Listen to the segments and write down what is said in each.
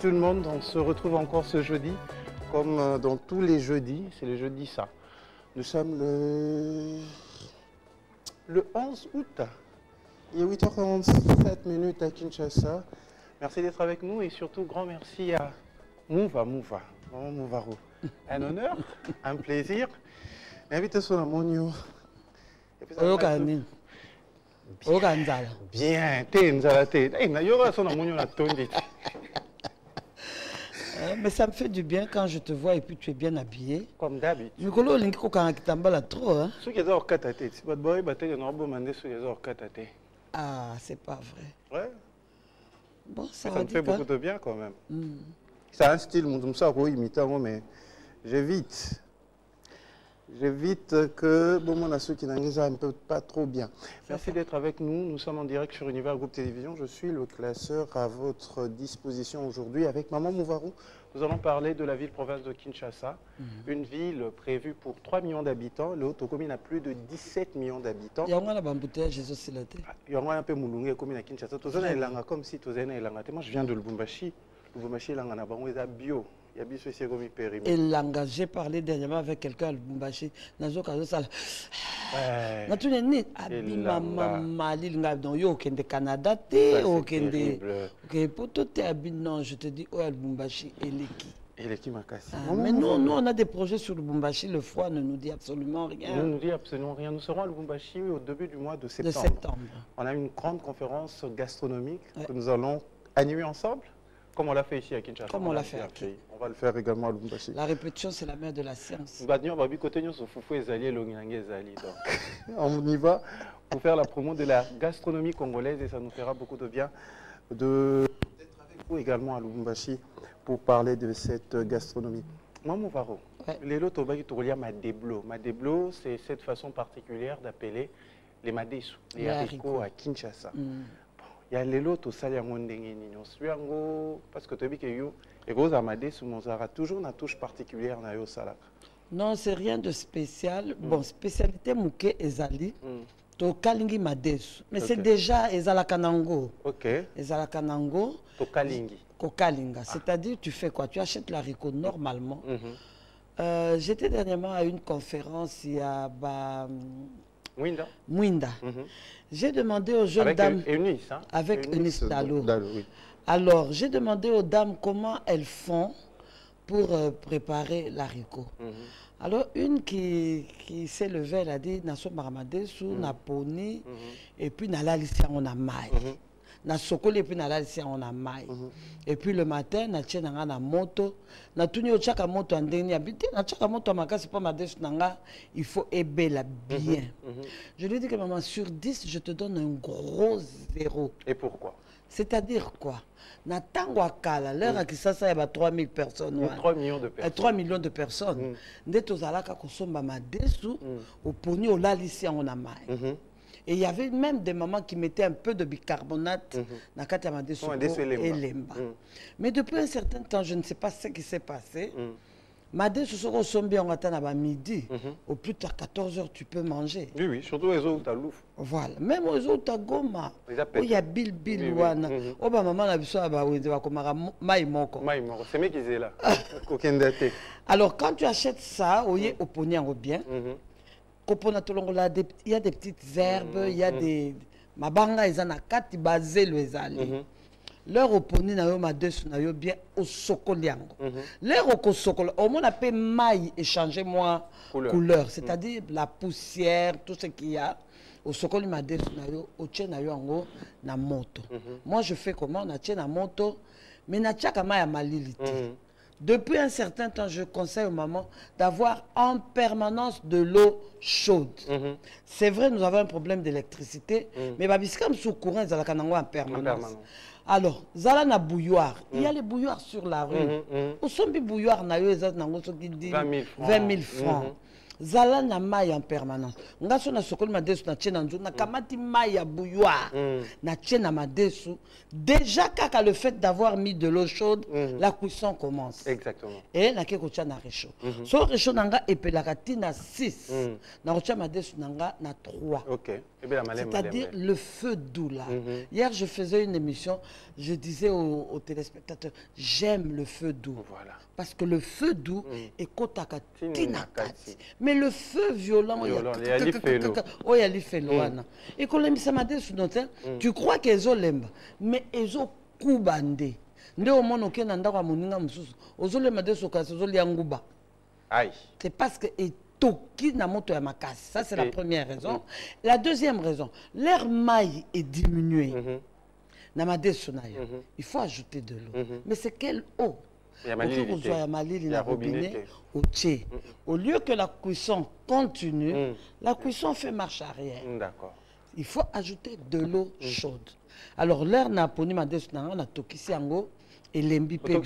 Tout le monde, on se retrouve encore ce jeudi, comme dans tous les jeudis, c'est le jeudi ça. Nous sommes le 11 août, il est 8h47 à Kinshasa. Merci d'être avec nous et surtout grand merci à Mouva, Maman Mouvaro. Un honneur, un plaisir. Invitation à Monio. Bien, mais ça me fait du bien quand je te vois et puis tu es bien habillé. Comme d'habitude. Ah, c'est pas vrai. Ouais. Bon, ça me fait beaucoup de bien quand même. C'est un style, mais j'évite. J'évite que bon, ceux qui n'engagent un peu pas trop bien. Merci d'être avec nous. Nous sommes en direct sur Univers Groupe Télévision. Je suis le classeur à votre disposition aujourd'hui avec Maman Mouvaro. Nous allons parler de la ville-province de Kinshasa, une ville prévue pour 3 millions d'habitants. L'autre commune a plus de 17 millions d'habitants. Il y a un embouteillage, il y a un peu moulungé comme à Kinshasa. Comme si tu étais moi, je viens de Lubumbashi. Lubumbashi, il y a bio. Et l'anga, j'ai parlé dernièrement avec quelqu'un à Lubumbashi. Nazo kazo sala. Natu neni abima mama lilinga donc yo kende Canada te o kende. OK, pour tout te abi non, je te dis oh Lubumbashi eleki. Eleki makasi. Mais nous on a des projets sur Lubumbashi, le froid ne nous dit absolument rien. Ne nous dit absolument rien. Nous serons à Lubumbashi au début du mois de septembre. On a une grande conférence gastronomique que nous allons animer ensemble. Comme on l'a fait ici à Kinshasa. Comme on l'a fait. On va le faire également à Lubumbashi. La répétition, c'est la mère de la science. On y va pour faire la promo de la gastronomie congolaise et ça nous fera beaucoup de bien d'être avec vous également à Lubumbashi pour parler de cette gastronomie. Maman Varo, les lots Madeblo. Madeblo, c'est cette façon particulière d'appeler les madesu, les haricots à Kinshasa. Il y a les lots au salaire parce que tu as dit que yo et gros amadé sous mon zara toujours une touche particulière na yo salak. Non, c'est rien de spécial. Bon, spécialité mouké ezali. To kalingi madesu. Mais c'est déjà ezalakanango. OK. Ezalakanango. To kalingi. Kokalinga. C'est-à-dire tu fais quoi? Tu achètes l'haricot normalement. J'étais dernièrement à une conférence il y a Mwinda. J'ai demandé aux jeunes dames... Eunice, hein? Avec Eunice Dalo. Oui. Alors, j'ai demandé aux dames comment elles font pour préparer l'haricot. Alors, une qui s'est levée, elle a dit, Naso Maramade, sous Naponi, et puis Nalalicia, on a maille. Na sokoli et puis Nalalicia, on a maille. Et puis le matin, na tient na moto, na tuni o chaka moto en dernier habité, na chaka moto maka c'est pas ma desu nanga, il faut aimer la bien. Je lui ai dit que maman, sur 10, je te donne un gros 0. Et pourquoi? C'est-à-dire quoi? Na tango akala, l'heure à Kisasa, il y a 3000 personnes. 3 millions de personnes. 3 millions de personnes. Nde tozalaka kosomba madesu, au poni au lalisi en amai. Et il y avait même des mamans qui mettaient un peu de bicarbonate dans la madesu et lemba. Mais depuis un certain temps, je ne sais pas ce qui s'est passé. Madesu soko sombi en attend à midi. Au plus tard 14h, tu peux manger. Oui, oui, surtout les autres, tu as l'ouf. Voilà, même aux autres, goma. Il y a Bill wana. Oh bah maman la biso ba wende ba komara mai moko. Mai moko, c'est mec qui est là. Aucun date. Alors quand tu achètes ça, oye oponi en bien. Kopona tolongola il y a des petites herbes, il y a des mabanga ezana kati basé le ezali. Leur oponi na yo madesu na yo bien au sokoliango. Leur au sokol, au moins appelle maille échanger moi couleur, c'est-à-dire la poussière, tout ce qu'il y a. Au sokoli madesu na yo, au tien na yo ango na moto. Moi je fais comment? Na tien na moto, mais na tchaka ma ya malilité. Depuis un certain temps, je conseille aux mamans d'avoir en permanence de l'eau chaude. C'est vrai, nous avons un problème d'électricité, mais babiskam sous courant, ils ont en permanence. Alors, zala na bouilloire. Il y a les bouilloires sur la rue. Où sont les bouilloires na yo, 20 000 francs. Zala na maille en permanence. Ngaso na sokoli madesu na tchena nzo na kamati maille ya bouilloire na tchena madesu. Déjà kaka le fait d'avoir mis de l'eau chaude, la cuisson commence. Exactement. Et na keko tcha na réchaud. So réchaud nanga epelakati na 6. Na tcha madesu nanga na 3. OK. C'est-à-dire le feu doux là. Hier je faisais une émission, je disais aux téléspectateurs, j'aime le feu doux. Voilà. Parce que le feu doux est kotakati tinakati. Mais le feu violent, il y a l'effet. Et quand les misamades sous notre tu crois qu'ils ont l'emba, mais ils ont koubandé. Nde au monde auquel nanda wa moninga mususu. Ozo le made soka ozo lianguba. Aïe. C'est parce que et toki na moto ya makasi. Ça c'est la première raison. La deuxième raison, l'air maille est diminué. Na made sonayo. Il faut ajouter de l'eau. Mais c'est quelle eau? Il y a robinet au thé. Au lieu que la cuisson continue, la cuisson fait marche arrière. D'accord. Il faut ajouter de l'eau chaude. Alors l'air n'a pas na tokisi ango et l'embi bien.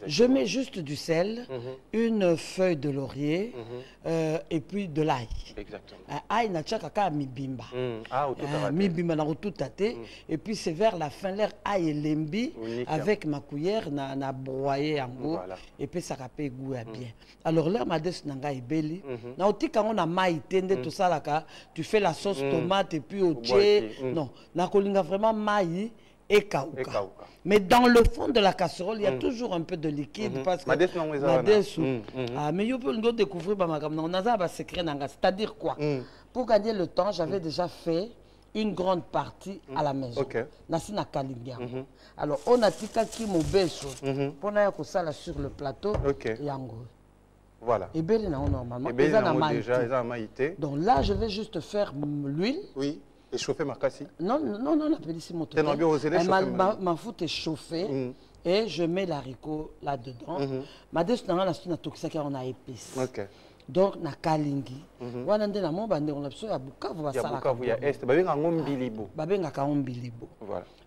Je mets juste du sel, une feuille de laurier et puis de l'ail. Exactement. Ail na tchaka mi bimba. Mi bimba na tout tâté et puis c'est vers la fin l'air ail et l'embi avec ma cuillère na broyer ango et puis ça rappelle goût bien. Alors l'air mades nanga ebeli na otika on a maïtende tout ça là tu fais la sauce tomate et puis au thé. Non, na kolinga vraiment maï et kauka. Mais dans le fond de la casserole, il y a toujours un peu de liquide parce que mais you peux découvrir c'est-à-dire quoi? Pour gagner le temps, j'avais déjà fait une grande partie à la maison. Nasina kalingia. Alors on a tika ki mobeso pour na ko sur le plateau yango. Voilà. Et belle normalement. Donc là, je vais juste faire l'huile. Oui. Et chauffer ma cassie? Non, la pellicule moto. Ma foute est chauffée et je mets l'haricot là-dedans. Ma destination, la suite, on a épice. Donc, na kalingi. Voilà,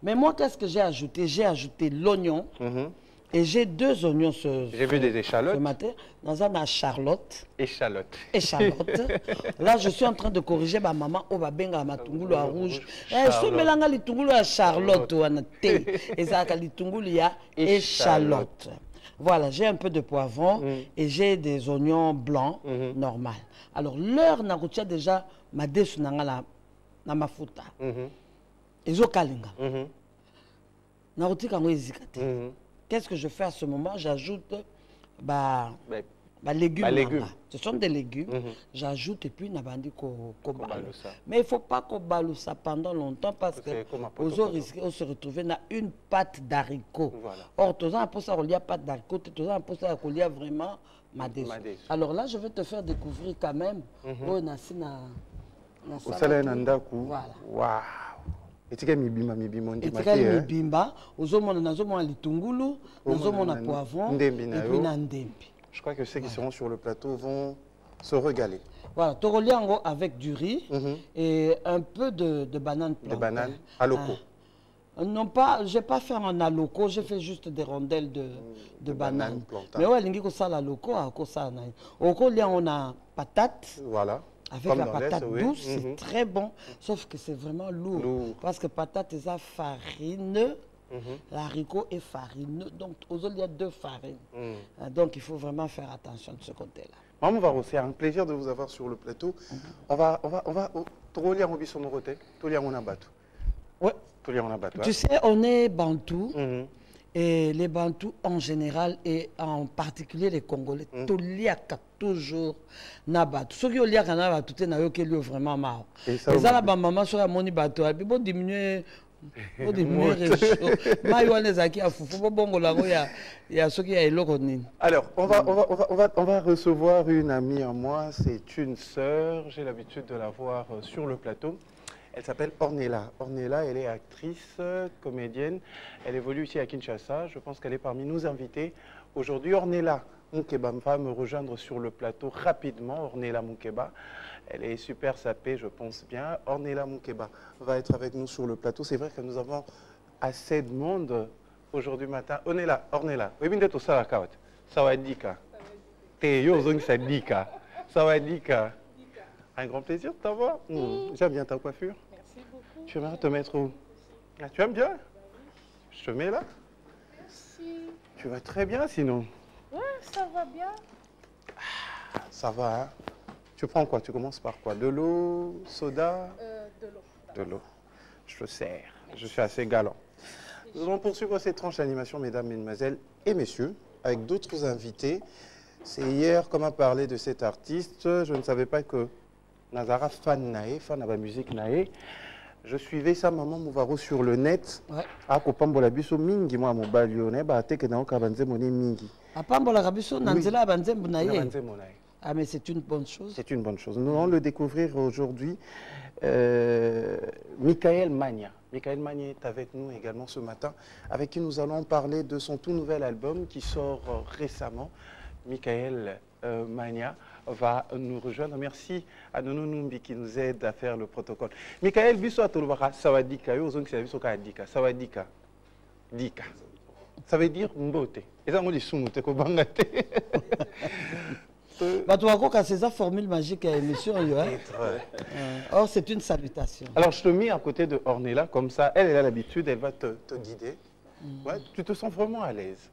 mais moi, qu'est-ce que j'ai ajouté? J'ai ajouté l'oignon. Et j'ai 2 oignons ce J'ai vu des échalotes. Ce matin, dans un Charlotte. Échalote. Là, je suis en train de corriger ma maman. Oh, benga matungulu à rouge. Je mélanga litungulu à Charlotte ou à thé. Et ça, litungulu ya échalote. Voilà, j'ai un peu de poivron et j'ai des oignons blancs normal. Alors, l'heure n'a pas déjà ma desu na ma futa. Et zo kalinga. Na rotika ngo ezikate. Qu'est-ce que je fais à ce moment? J'ajoute légumes. Ce sont des légumes. J'ajoute et puis nabandi ko balusa. Mais il ne faut pas qu'on balu ça pendant longtemps parce que aux risquer de se retrouver dans une pâte d'haricot. Or, tu as pour ça qu'on y a pâte d'haricot, tu as pour ça qu'on y a vraiment madesu. Alors là, je vais te faire découvrir quand même. Voilà. Etika mibimba ndimate. Etika mibimba, ozomona nazomona litungulu, nazomona poivron et puis na ndembi. Je crois que ceux qui seront sur le plateau vont se régaler. Voilà, toroliango avec du riz et un peu de banane plantain. De banane à loco. Non pas, j'ai pas fait en aloco, j'ai fait juste des rondelles de banane. Mais ouais, lingi ko ça la loco, ko ça na. Au collier on a patate. Voilà. Avec Comme la dans patate l'Est, oui. douce, c'est très bon, sauf que c'est vraiment lourd. Parce que patate, c'est farineux, l'haricot est farineux, donc aux autres, il y a 2 farines. Donc il faut vraiment faire attention de ce côté-là. Maman Varro, c'est un plaisir de vous avoir sur le plateau. On va, Torolia Robiso Morote, Tolia Onabatu. Ouais. Tolia Onabatu. Tu sais, on est bantou. Et les Bantous en général et en particulier les Congolais, toliaka toujours nabatu. Ceux qui ont liaka nabatu, tu n'as que lui vraiment marre. Et ça là, maman sur la moni bateau, et puis bon diminuer, Maïwane Zaki a foufou, bon il y a ceux qui a éloigné. Alors, on va recevoir une amie à moi, c'est une sœur, j'ai l'habitude de la voir sur le plateau. Elle s'appelle Ornella. Ornella, elle est actrice, comédienne. Elle évolue ici à Kinshasa. Je pense qu'elle est parmi nos invités. Aujourd'hui, Ornella Moukeba va me rejoindre sur le plateau rapidement. Ornella Moukeba. Elle est super sapée, je pense bien. Ornella Moukeba va être avec nous sur le plateau. C'est vrai que nous avons assez de monde aujourd'hui matin. Ornella. Oui, bien d'être au Salakaot. Sawadika. Teyo Zong Sadika. Sawadika. Un grand plaisir de t'avoir. J'aime bien ta coiffure. Merci beaucoup. Tu aimerais te mettre où? Ah, tu aimes bien? Je te mets là. Merci. Tu vas très bien sinon. Ouais, ça va bien. Ah, ça va, hein? Tu prends quoi? Tu commences par quoi? De l'eau, soda? De l'eau. De l'eau. Je te sers. Je suis assez galant. Nous allons poursuivre cette tranche d'animation, mesdames, mesdemoiselles et messieurs, avec d'autres invités. C'est hier qu'on m'a parlé de cet artiste. Je ne savais pas que Nazara fan de la musique nae. Je suivais sa maman Mouvaro sur le net. A kopambola biso mingi moi mobali ne ba teke na okabanze moni mingi. Apambola biso nanzela banzembo nae. Ah mais c'est une bonne chose. C'est une bonne chose. Nous allons le découvrir aujourd'hui. Michael Magna. Michael Magna est avec nous également ce matin, avec qui nous allons parler de son tout nouvel album qui sort récemment. Michael Magna va nous rejoindre. Merci à Nono Numbi qui nous aide à faire le protocole. Michael Biso Atolubara, Sawadika, Sawadika, Dika. Ça veut dire mbote. Et ça, on dit soumute, kobangate. Tu vois c'est sa formule magique à l'émission. Or, c'est une salutation. Alors, je te mets à côté de Ornella, comme ça, elle a l'habitude, elle va te guider. Ouais, tu te sens vraiment à l'aise.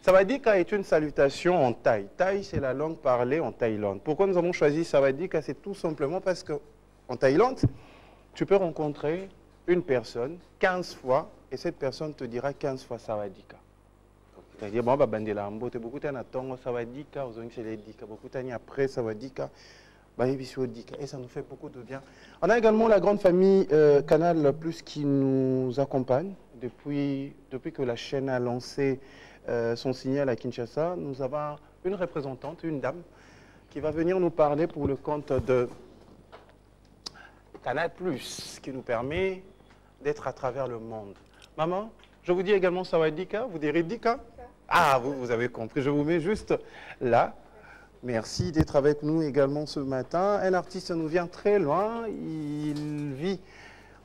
Sawadika est une salutation en thaï. Thaï, c'est la langue parlée en Thaïlande. Pourquoi nous avons choisi Sawadika? C'est tout simplement parce qu'en Thaïlande, tu peux rencontrer une personne 15 fois et cette personne te dira 15 fois Sawadika. C'est-à-dire, bon, bandela ambo, te beaucoup de tongo Sawadika, aux ongs c'est dika, beaucoup de après Sawadika, et ça nous fait beaucoup de bien. On a également la grande famille Canal Plus qui nous accompagne depuis que la chaîne a lancé son signal à Kinshasa. Nous avons une représentante, une dame, qui va venir nous parler pour le compte de Canal+, qui nous permet d'être à travers le monde. Maman, je vous dis également Sawadika, vous direz Dika? Ah, vous avez compris, je vous mets juste là. Merci d'être avec nous également ce matin. Un artiste nous vient très loin, il vit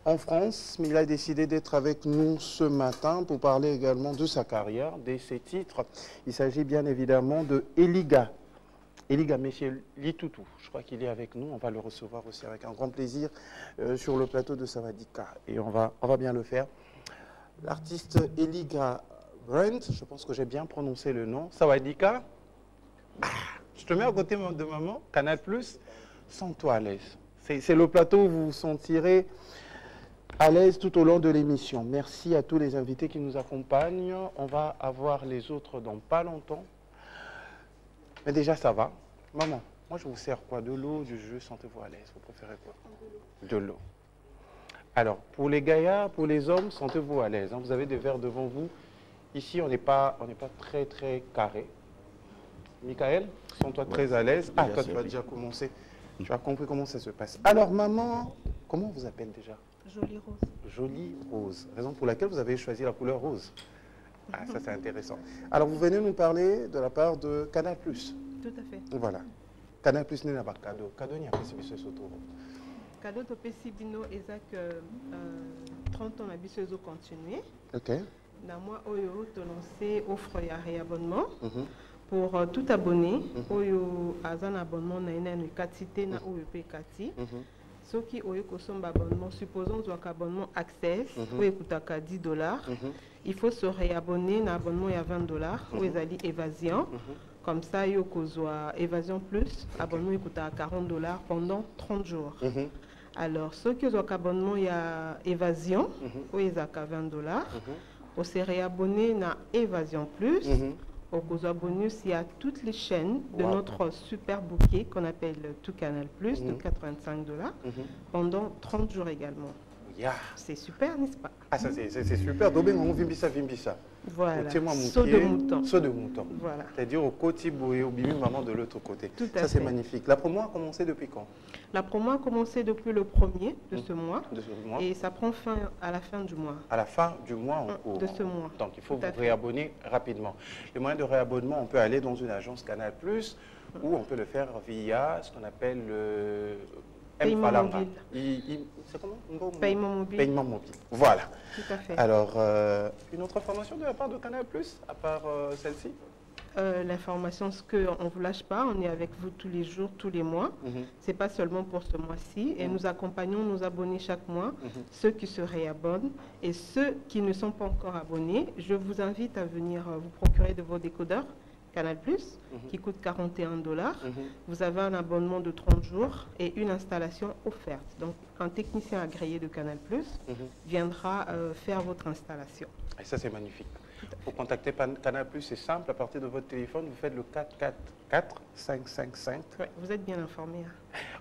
en France, mais il a décidé d'être avec nous ce matin pour parler également de sa carrière, de ses titres. Il s'agit bien évidemment de Eliga. Eliga, monsieur Litoutou, je crois qu'il est avec nous. On va le recevoir aussi avec un grand plaisir sur le plateau de Sawadika. Et on va bien le faire. L'artiste Eliga Brent, je pense que j'ai bien prononcé le nom. Sawadika, je te mets à côté de maman, Canal+, sens-toi à l'aise. C'est le plateau où vous vous sentirez à l'aise tout au long de l'émission. Merci à tous les invités qui nous accompagnent. On va avoir les autres dans pas longtemps. Mais déjà, ça va. Maman, moi, je vous sers quoi? De l'eau, du jus? Sentez-vous à l'aise. Vous préférez quoi? De l'eau. Alors, pour les gaillards, pour les hommes, sentez-vous à l'aise. Vous avez des verres devant vous. Ici, on n'est pas très, très carré. Michael, sens-toi très à l'aise. Ah, toi, tu vas déjà commencer. Tu as compris comment ça se passe. Alors, maman, comment on vous appelle déjà? Jolie Rose. Jolie Rose. Raison pour laquelle vous avez choisi la couleur rose. Ah, ça, c'est intéressant. Alors, vous venez nous parler de la part de Canal+. Tout à fait. Voilà. Canal+, n'est pas cadeau. Cadeau, il n'y a pas ce soto. cadeau de Pessibino Isaac 30 ans à Bissozo continuer. Ok. Dans moi, Oyo, te lancer offre et réabonnement. Mhm. Pour tout abonné, Oyo a un abonnement na une quantité na Oyo P4. Ceux qui ont un abonnement, supposons un abonnement Access, où il coûte à 10 $. Il faut se réabonner à un abonnement à 20 $, où ils allaient évasion. Comme ça, il y a évasion plus, abonnement il coûte à 40 $ pendant 30 jours. Alors, ceux qui ont un abonnement à évasion, où ils ont 20 $, on se réabonner à évasion plus. Au bonus, il y a toutes les chaînes de notre super bouquet qu'on appelle Tout Canal Plus de 85 $, pendant 30 jours également. Yeah. C'est super, n'est-ce pas? Ah, ça c'est super. Dobé, on vimbissa. Voilà. Saut de mouton. Saut de mouton. Voilà. C'est-à-dire au côté et au bimi maman de l'autre côté. Tout à ça, c'est fait. magnifique. La promo a commencé depuis quand? La promo a commencé depuis le 1er de ce mois. De ce mois. Et ça prend fin à la fin du mois. À la fin du mois en cours. De ce mois. Donc il faut Tout à vous fait. réabonner rapidement. Les moyens de réabonnement, on peut aller dans une agence Canal+, ou on peut le faire via ce qu'on appelle le Paiement mobile. C'est comment? Paiement mobile. Paiement mobile. Voilà. Tout à fait. Alors, une autre information de la part de Canal+, à part celle-ci? L'information, ce qu'on ne vous lâche pas, on est avec vous tous les jours, tous les mois. C'est pas seulement pour ce mois-ci. Et nous accompagnons nos abonnés chaque mois, ceux qui se réabonnent et ceux qui ne sont pas encore abonnés. Je vous invite à venir vous procurer de vos décodeurs Canal+, qui coûte 41 $. Vous avez un abonnement de 30 jours et une installation offerte. Donc, un technicien agréé de Canal+, viendra faire votre installation. Et ça, c'est magnifique. Pour contacter Canal+, c'est simple. À partir de votre téléphone, vous faites le 444-555. Ouais, vous êtes bien informé. Hein.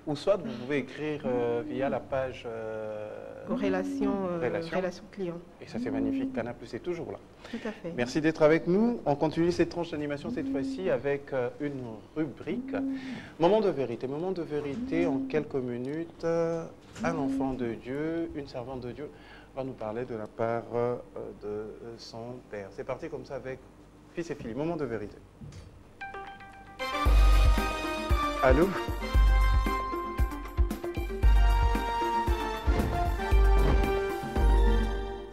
Ou soit, vous pouvez écrire via la page relation client. Et ça, c'est magnifique. Canal+, est toujours là. Tout à fait. Merci d'être avec nous. On continue cette tranche d'animation cette fois-ci avec une rubrique. Moment de vérité. Moment de vérité en quelques minutes. Un enfant de Dieu, une servante de Dieu va nous parler de la part de son père. C'est parti comme ça avec Fils et Philippe. Moment de vérité. Allô?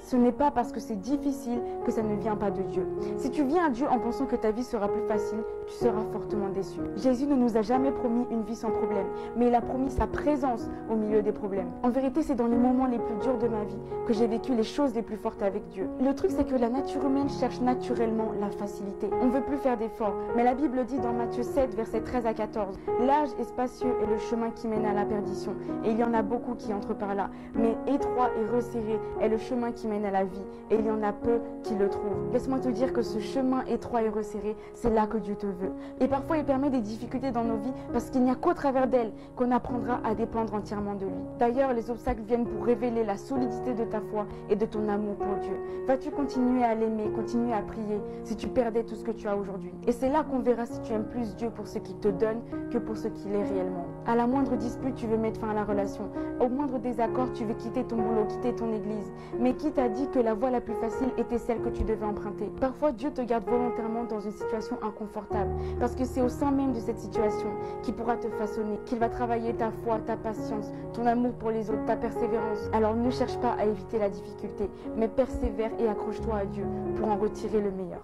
Ce n'est pas parce que c'est difficile que ça ne vient pas de Dieu. Si tu viens à Dieu en pensant que ta vie sera plus facile, tu seras fortement déçu. Jésus ne nous a jamais promis une vie sans problème, mais il a promis sa présence au milieu des problèmes. En vérité, c'est dans les moments les plus durs de ma vie que j'ai vécu les choses les plus fortes avec Dieu. Le truc, c'est que la nature humaine cherche naturellement la facilité. On ne veut plus faire d'efforts, mais la Bible dit dans Matthieu 7, versets 13 à 14, « L'âge est spacieux et le chemin qui mène à la perdition, et il y en a beaucoup qui entrent par là, mais étroit et resserré est le chemin qui mène à la vie, et il y en a peu qui le trouvent. » Laisse-moi te dire que ce chemin étroit et resserré, c'est là que Dieu te veut. Et parfois, il permet des difficultés dans nos vies parce qu'il n'y a qu'au travers d'elles qu'on apprendra à dépendre entièrement de lui. D'ailleurs, les obstacles viennent pour révéler la solidité de ta foi et de ton amour pour Dieu. Vas-tu continuer à l'aimer, continuer à prier si tu perdais tout ce que tu as aujourd'hui? Et c'est là qu'on verra si tu aimes plus Dieu pour ce qu'il te donne que pour ce qu'il est réellement. À la moindre dispute, tu veux mettre fin à la relation. Au moindre désaccord, tu veux quitter ton boulot, quitter ton église. Mais qui t'a dit que la voie la plus facile était celle que tu devais emprunter? Parfois, Dieu te garde volontairement dans une situation inconfortable parce que c'est au sein même de cette situation qu'il pourra te façonner, qu'il va travailler ta foi, ta patience, ton amour pour les autres, ta persévérance. Alors ne cherche pas à éviter la difficulté, mais persévère et accroche-toi à Dieu pour en retirer le meilleur.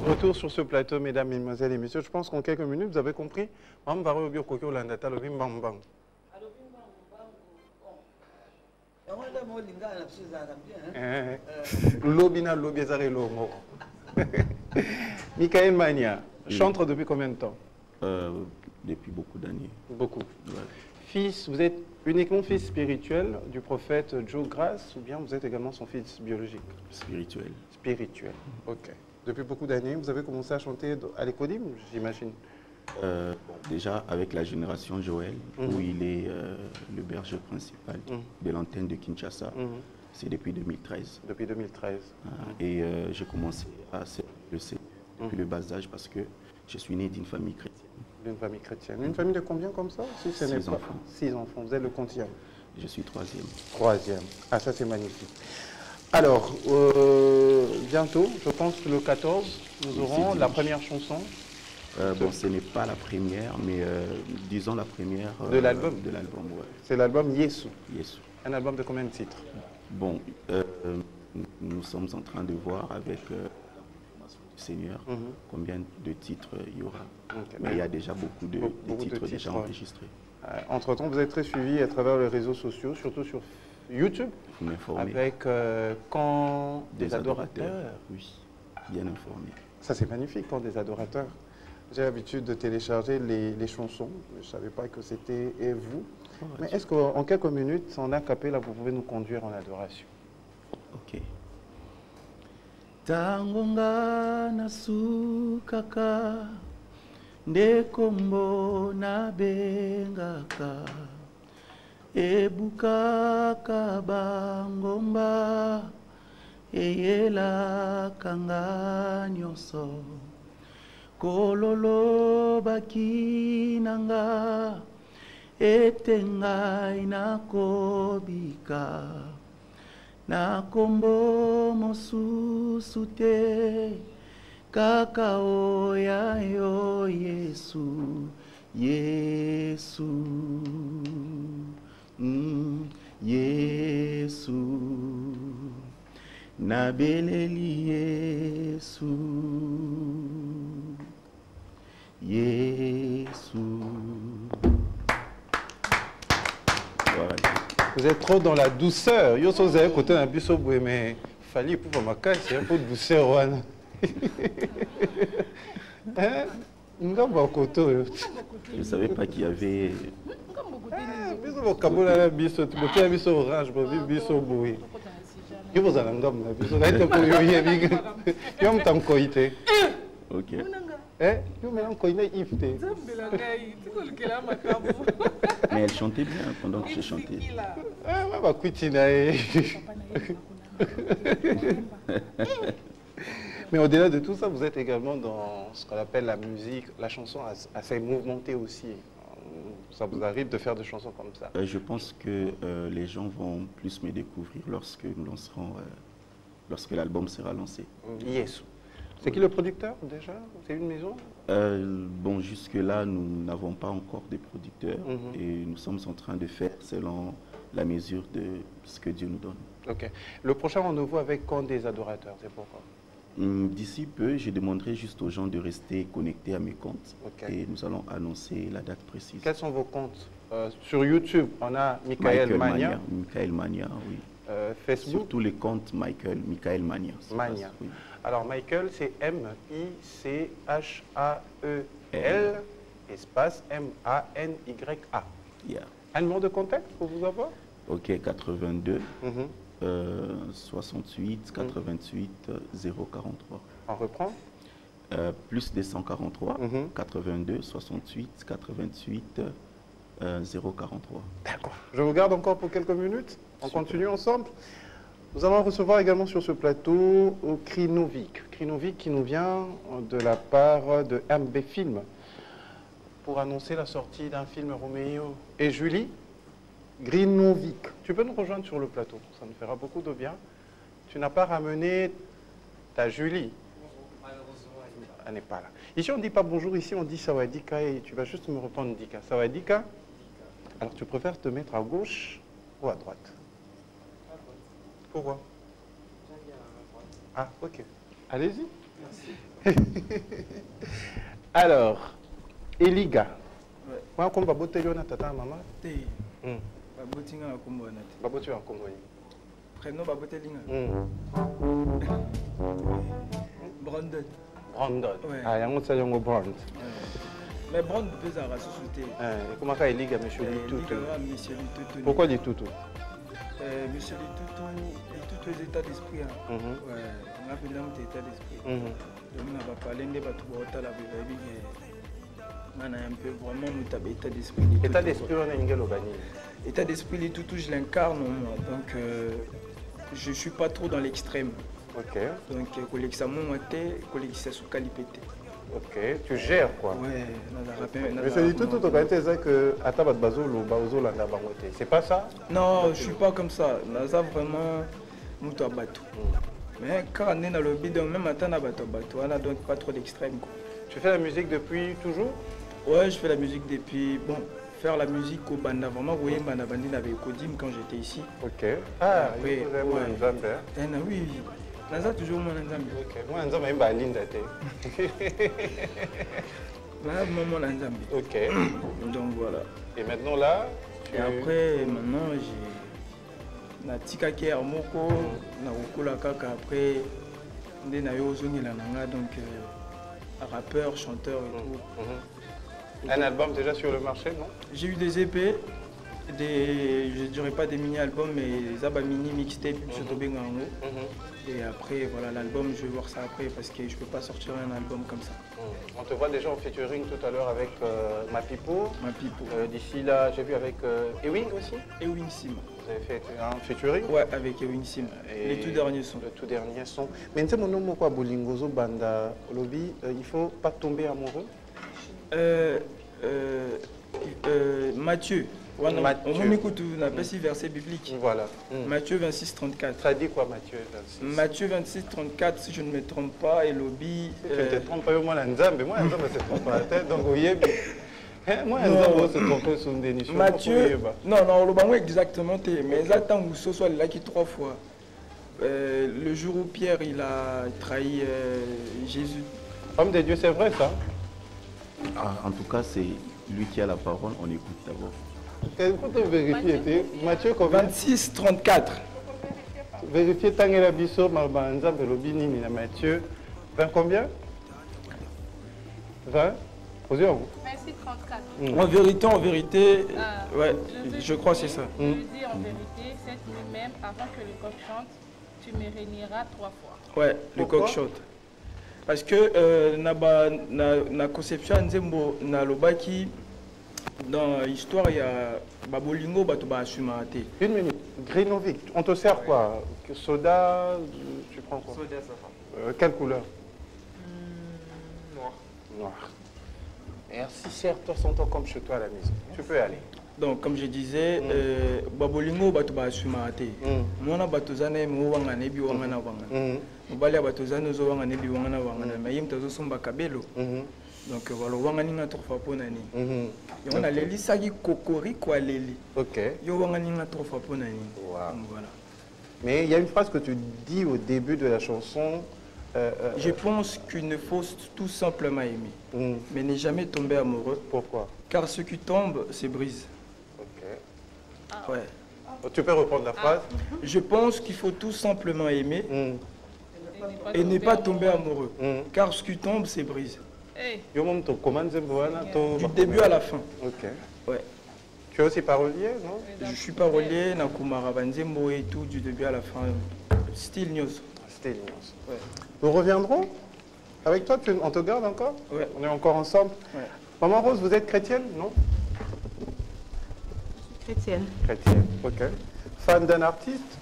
Retour sur ce plateau, mesdames, mesdemoiselles et messieurs. Je pense qu'en quelques minutes, vous avez compris. Michael Mania, chantre depuis combien de temps? Depuis beaucoup d'années. Beaucoup. Ouais. Fils, vous êtes uniquement fils spirituel du prophète Joe Grace ou bien vous êtes également son fils biologique? Spirituel. Spirituel, ok. Depuis beaucoup d'années, vous avez commencé à chanter à l'Écodim, j'imagine? Déjà avec la génération Joël, où il est le berger principal de l'antenne de Kinshasa. C'est depuis 2013. Depuis 2013. Et j'ai commencé à servir le Seigneur depuis le bas âge parce que je suis né d'une famille chrétienne. D'une famille chrétienne. Une famille de combien comme ça? Si ce n'est 6 pas... enfants. 6 enfants. Vous êtes le 11e? Je suis 3e. 3e. Ah, ça c'est magnifique. Alors, bientôt, je pense que le 14, nous aurons la première chanson. Bon, ce n'est pas la première, mais disons la première De l'album. De l'album, ouais. C'est l'album Yesu. Yesu. Un album de combien de titres? Bon, nous sommes en train de voir avec l'information du Seigneur combien de titres il y aura. Okay. Mais il y a déjà beaucoup de titres déjà enregistrés. Entre-temps, vous êtes très suivi à travers les réseaux sociaux, surtout sur YouTube, avec quand des adorateurs. Oui, bien informés. Ça, c'est magnifique, quand des adorateurs. J'ai l'habitude de télécharger les chansons. Je ne savais pas que c'était vous. Oh, mais est-ce qu'en quelques minutes, en a cappella, vous pouvez nous conduire en adoration? Ok. Tangonga nasukaka ndekombo na bengaka ebukaka bangomba eyela kanga nyonso kololo bakinanga etengai nakobika nakombo mosusu te kaka oya yo Yesu Yesu Yesu nabeleli Yesu Yesu. Voilà. Vous êtes trop dans la douceur. Yo so zé côté un biso boué mais fallait pour ma casse, c'est un peu de douceur wana. Hein? Ngamba koto. Je ne savais pas qu'il y avait biso kabola la biso, tu peux biso orange, biso boué. Yo vous allez ngamba biso, là tu peux yo yebi. Yo m'tam koité. OK. Eh, yo maintenant koité ifté. Mais elle chantait bien pendant que je chantais. Mais au-delà de tout ça, vous êtes également dans ce qu'on appelle la musique, la chanson assez mouvementée aussi. Ça vous arrive de faire des chansons comme ça? Je pense que les gens vont plus me découvrir lorsque nous lancerons, lorsque l'album sera lancé. Yes. C'est qui le producteur déjà? C'est une maison? Bon, jusque-là, nous n'avons pas encore de producteurs et nous sommes en train de faire selon la mesure de ce que Dieu nous donne. Ok. Le prochain rendez-vous avec quand des adorateurs, c'est pourquoi? D'ici peu, je demanderai juste aux gens de rester connectés à mes comptes et nous allons annoncer la date précise. Quels sont vos comptes? Sur YouTube, on a Michael Mania. Michael Mania, oui. Facebook? Sur tous les comptes, Michael Mania. Mania. Oui. Alors, Michael, c'est M-I-C-H-A-E-L, espace M-A-N-Y-A. Yeah. Un numéro de contact pour vous avoir? Ok, 82 68 88 043. On reprend? Plus 243 82 68 88 043. D'accord. Je vous garde encore pour quelques minutes. On continue ensemble. Nous allons recevoir également sur ce plateau Krinovic. Krinovic qui nous vient de la part de MB Film pour annoncer la sortie d'un film Roméo et Julie. Krinovic, tu peux nous rejoindre sur le plateau, ça nous fera beaucoup de bien. Tu n'as pas ramené ta Julie. Elle n'est pas là. Ici on ne dit pas bonjour, ici on dit Sawadika et tu vas juste me répondre Dika. Sawadika. Alors tu préfères te mettre à gauche ou à droite? Pourquoi? Ah, ok. Allez-y. Alors, Eliga. Moi, comme babote yo na tata maman. Baboti nga kombo na te. Baboti en Congo. Prénom babote linga. Brandon. Brandon. Ah, yango sa yango Brand. Mais Brand peut ça ressusciter. Comment ça Eliga monsieur Litutu? Monsieur Litutu. Pourquoi Litutu? Monsieur Litutu, tout les états d'esprit. Ouais, on a besoin d'état d'esprit. Donc on va parler de bateau bota la vie. On a un peu vraiment mutabé état d'esprit. État d'esprit on a une galobani. État d'esprit Litutu, je l'incarne moi. Donc je suis pas trop dans l'extrême. Ok. Donc collection monté, collection sous calipété. Ok, tu gères quoi? Ouais, mais c'est tout tu as ça que Atabat Bazolo, Bazolo, c'est pas ça? Non, je suis pas comme ça. Naza vraiment, mutu à bateau. Mais quand on est dans le bidon, même à bateau, on a donc pas trop d'extrême. Tu fais la musique depuis toujours? Ouais, je fais la musique depuis... Bon, faire la musique au Banda, vraiment, oui, Banda Bandi avait Kodim quand j'étais ici. Ok. Ah, après, vous avez un Nzambe. Oui, oui. Naza toujours mon Nzambe. Ok, moi Nzambe est balinda te. Là, mon Nzambe. Ok. Donc voilà. Et maintenant là, et après, maintenant, j'ai... Na tika ke amoko, na okola kaka après, nde na yo zongi la nanga, donc rappeur, chanteur et tout. Un album déjà sur le marché, non? J'ai eu des EP, je ne dirais pas des mini-albums, mais des albums mini mixtape, et après, voilà, l'album, je vais voir ça après, parce que je ne peux pas sortir un album comme ça. On te voit déjà en featuring tout à l'heure avec Mapipo. Mapipo. D'ici là, j'ai vu avec Ewing aussi. Ewing Sim. Vous avez fait un featuring? Ouais, avec Ewing Sim. Les tout derniers sons. Le tout dernier son. Mais tu sais, mon nom, quoi, Bolingozo Banda Lobby, il ne faut pas tomber amoureux? Matthieu. On m'écoute, on appelle ça verset biblique. Voilà. Matthieu 26, 34. Ça dit quoi, Matthieu 26? Matthieu 26, 34, si je ne me trompe pas, et Lobby. Tu ne te trompes pas, moi, Nzambe se trompe pas la tête, donc oui. Moi, Nzambe se trompe sur une dénition. Matthieu. Non, le bango exactement, mais j'attends que ce soit là qui 3 fois. Le jour où Pierre il a trahi Jésus. Homme de Dieu, c'est vrai ça? En tout cas, c'est lui qui a la parole, on écoute d'abord. Écoute, vérifier. Matthieu, combien? 26, 34. Vérifier Tangela Bisso, Nzambe Lobini, Mathieu. 20 combien? 20? Posez à vous. 26, 34. En vérité, ouais, je crois que c'est ça. Je veux dire en vérité, cette nuit même, avant que le coq chante, tu me réuniras 3 fois. Ouais, le coq chante. Parce que na conception Nzembo na lobaki dans l'histoire il y a babolingo bato ba assumaté. Une minute. Grinovic, on te sert quoi? Soda, tu prends quoi? Soda, ça va. Quelle couleur? Noir. Noir. Merci, sers-toi son temps comme chez toi à la maison. Tu peux aller. Donc comme je disais, babolingo bato ba assumaté. Mona bato zane mo wanga nebi wanga na wanga. Mobali bato zane zo wanga nebi wanga na wanga. Mais yim tazo somba kabelo. Donc voilà, wanga ninga trofa ponani. On a leli sagi kokori kwa leli. OK. Yo wanga ninga trofa ponani. Voilà. Voilà. Mais il y a une phrase que tu dis au début de la chanson. Je pense qu'il ne faut tout simplement aimer, mais ne jamais tomber amoureux. Pourquoi? Car ce qui tombe se brise. OK. Ouais. Tu peux reprendre la phrase? Je pense qu'il faut tout simplement aimer et ne pas tomber amoureux. Car ce qui tombe se brise. Du début à la fin. OK. Ouais. Tu es aussi parolier, non? Je suis parolier, Nakumara Banzembo et tout, du début à la fin. Style news. Style news. Ouais. Nous reviendrons avec toi, on te garde encore? Ouais. On est encore ensemble? Ouais. Maman Rose, vous êtes chrétienne, non? Je suis chrétienne. Chrétienne, ok. Fan d'un artiste?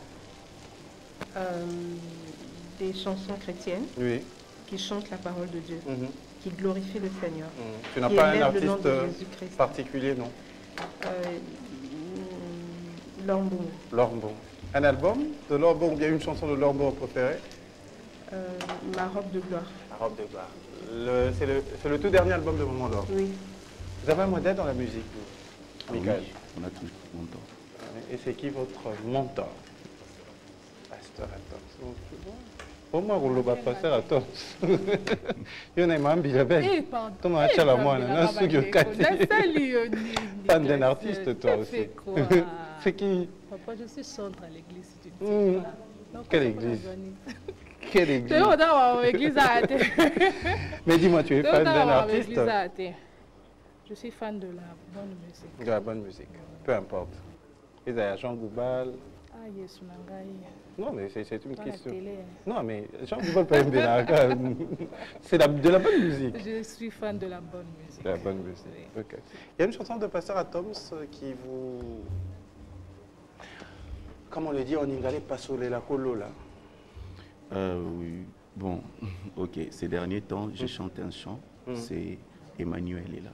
Des chansons chrétiennes Oui. qui chantent la parole de Dieu, qui glorifient le Seigneur. Tu n'as pas un artiste particulier, non? Lormbo. Lormbo. Un album de Lormbo ou bien une chanson de Lormbo préférée? Ma robe de gloire. La robe de gloire. C'est le tout dernier album de Maman Laure. Oui. Vous avez un modèle dans la musique, Michael? Oui, on a tous un mentor. Et c'est qui votre mentor? Pasteur Atom. Au moins, vous l'avez pasteur Atom. Il y en a un bilabel. Tu m'as acheté la moine. Fan d'un artiste, toi aussi. C'est qui? Papa, je suis centre à l'église, si tu ne sais pas. Quelle église? Quelle église? Mais dis-moi, tu es fan d'un artiste? Je suis fan de la bonne musique. De la bonne musique, peu importe. Ils ont Jean Goubal. Ah, yes, non, mais c'est une question. Télé. Non, mais Jean Goubal peut aimer. C'est de la bonne musique. Je suis fan de la bonne musique. De la bonne musique, oui. Ok. Il y a une chanson de Pasteur Atoms qui vous... Comment on le dit en ingalais, Passolé la colo, là? Oui, bon, ok. Ces derniers temps, je chante un chant, c'est Emmanuel est là.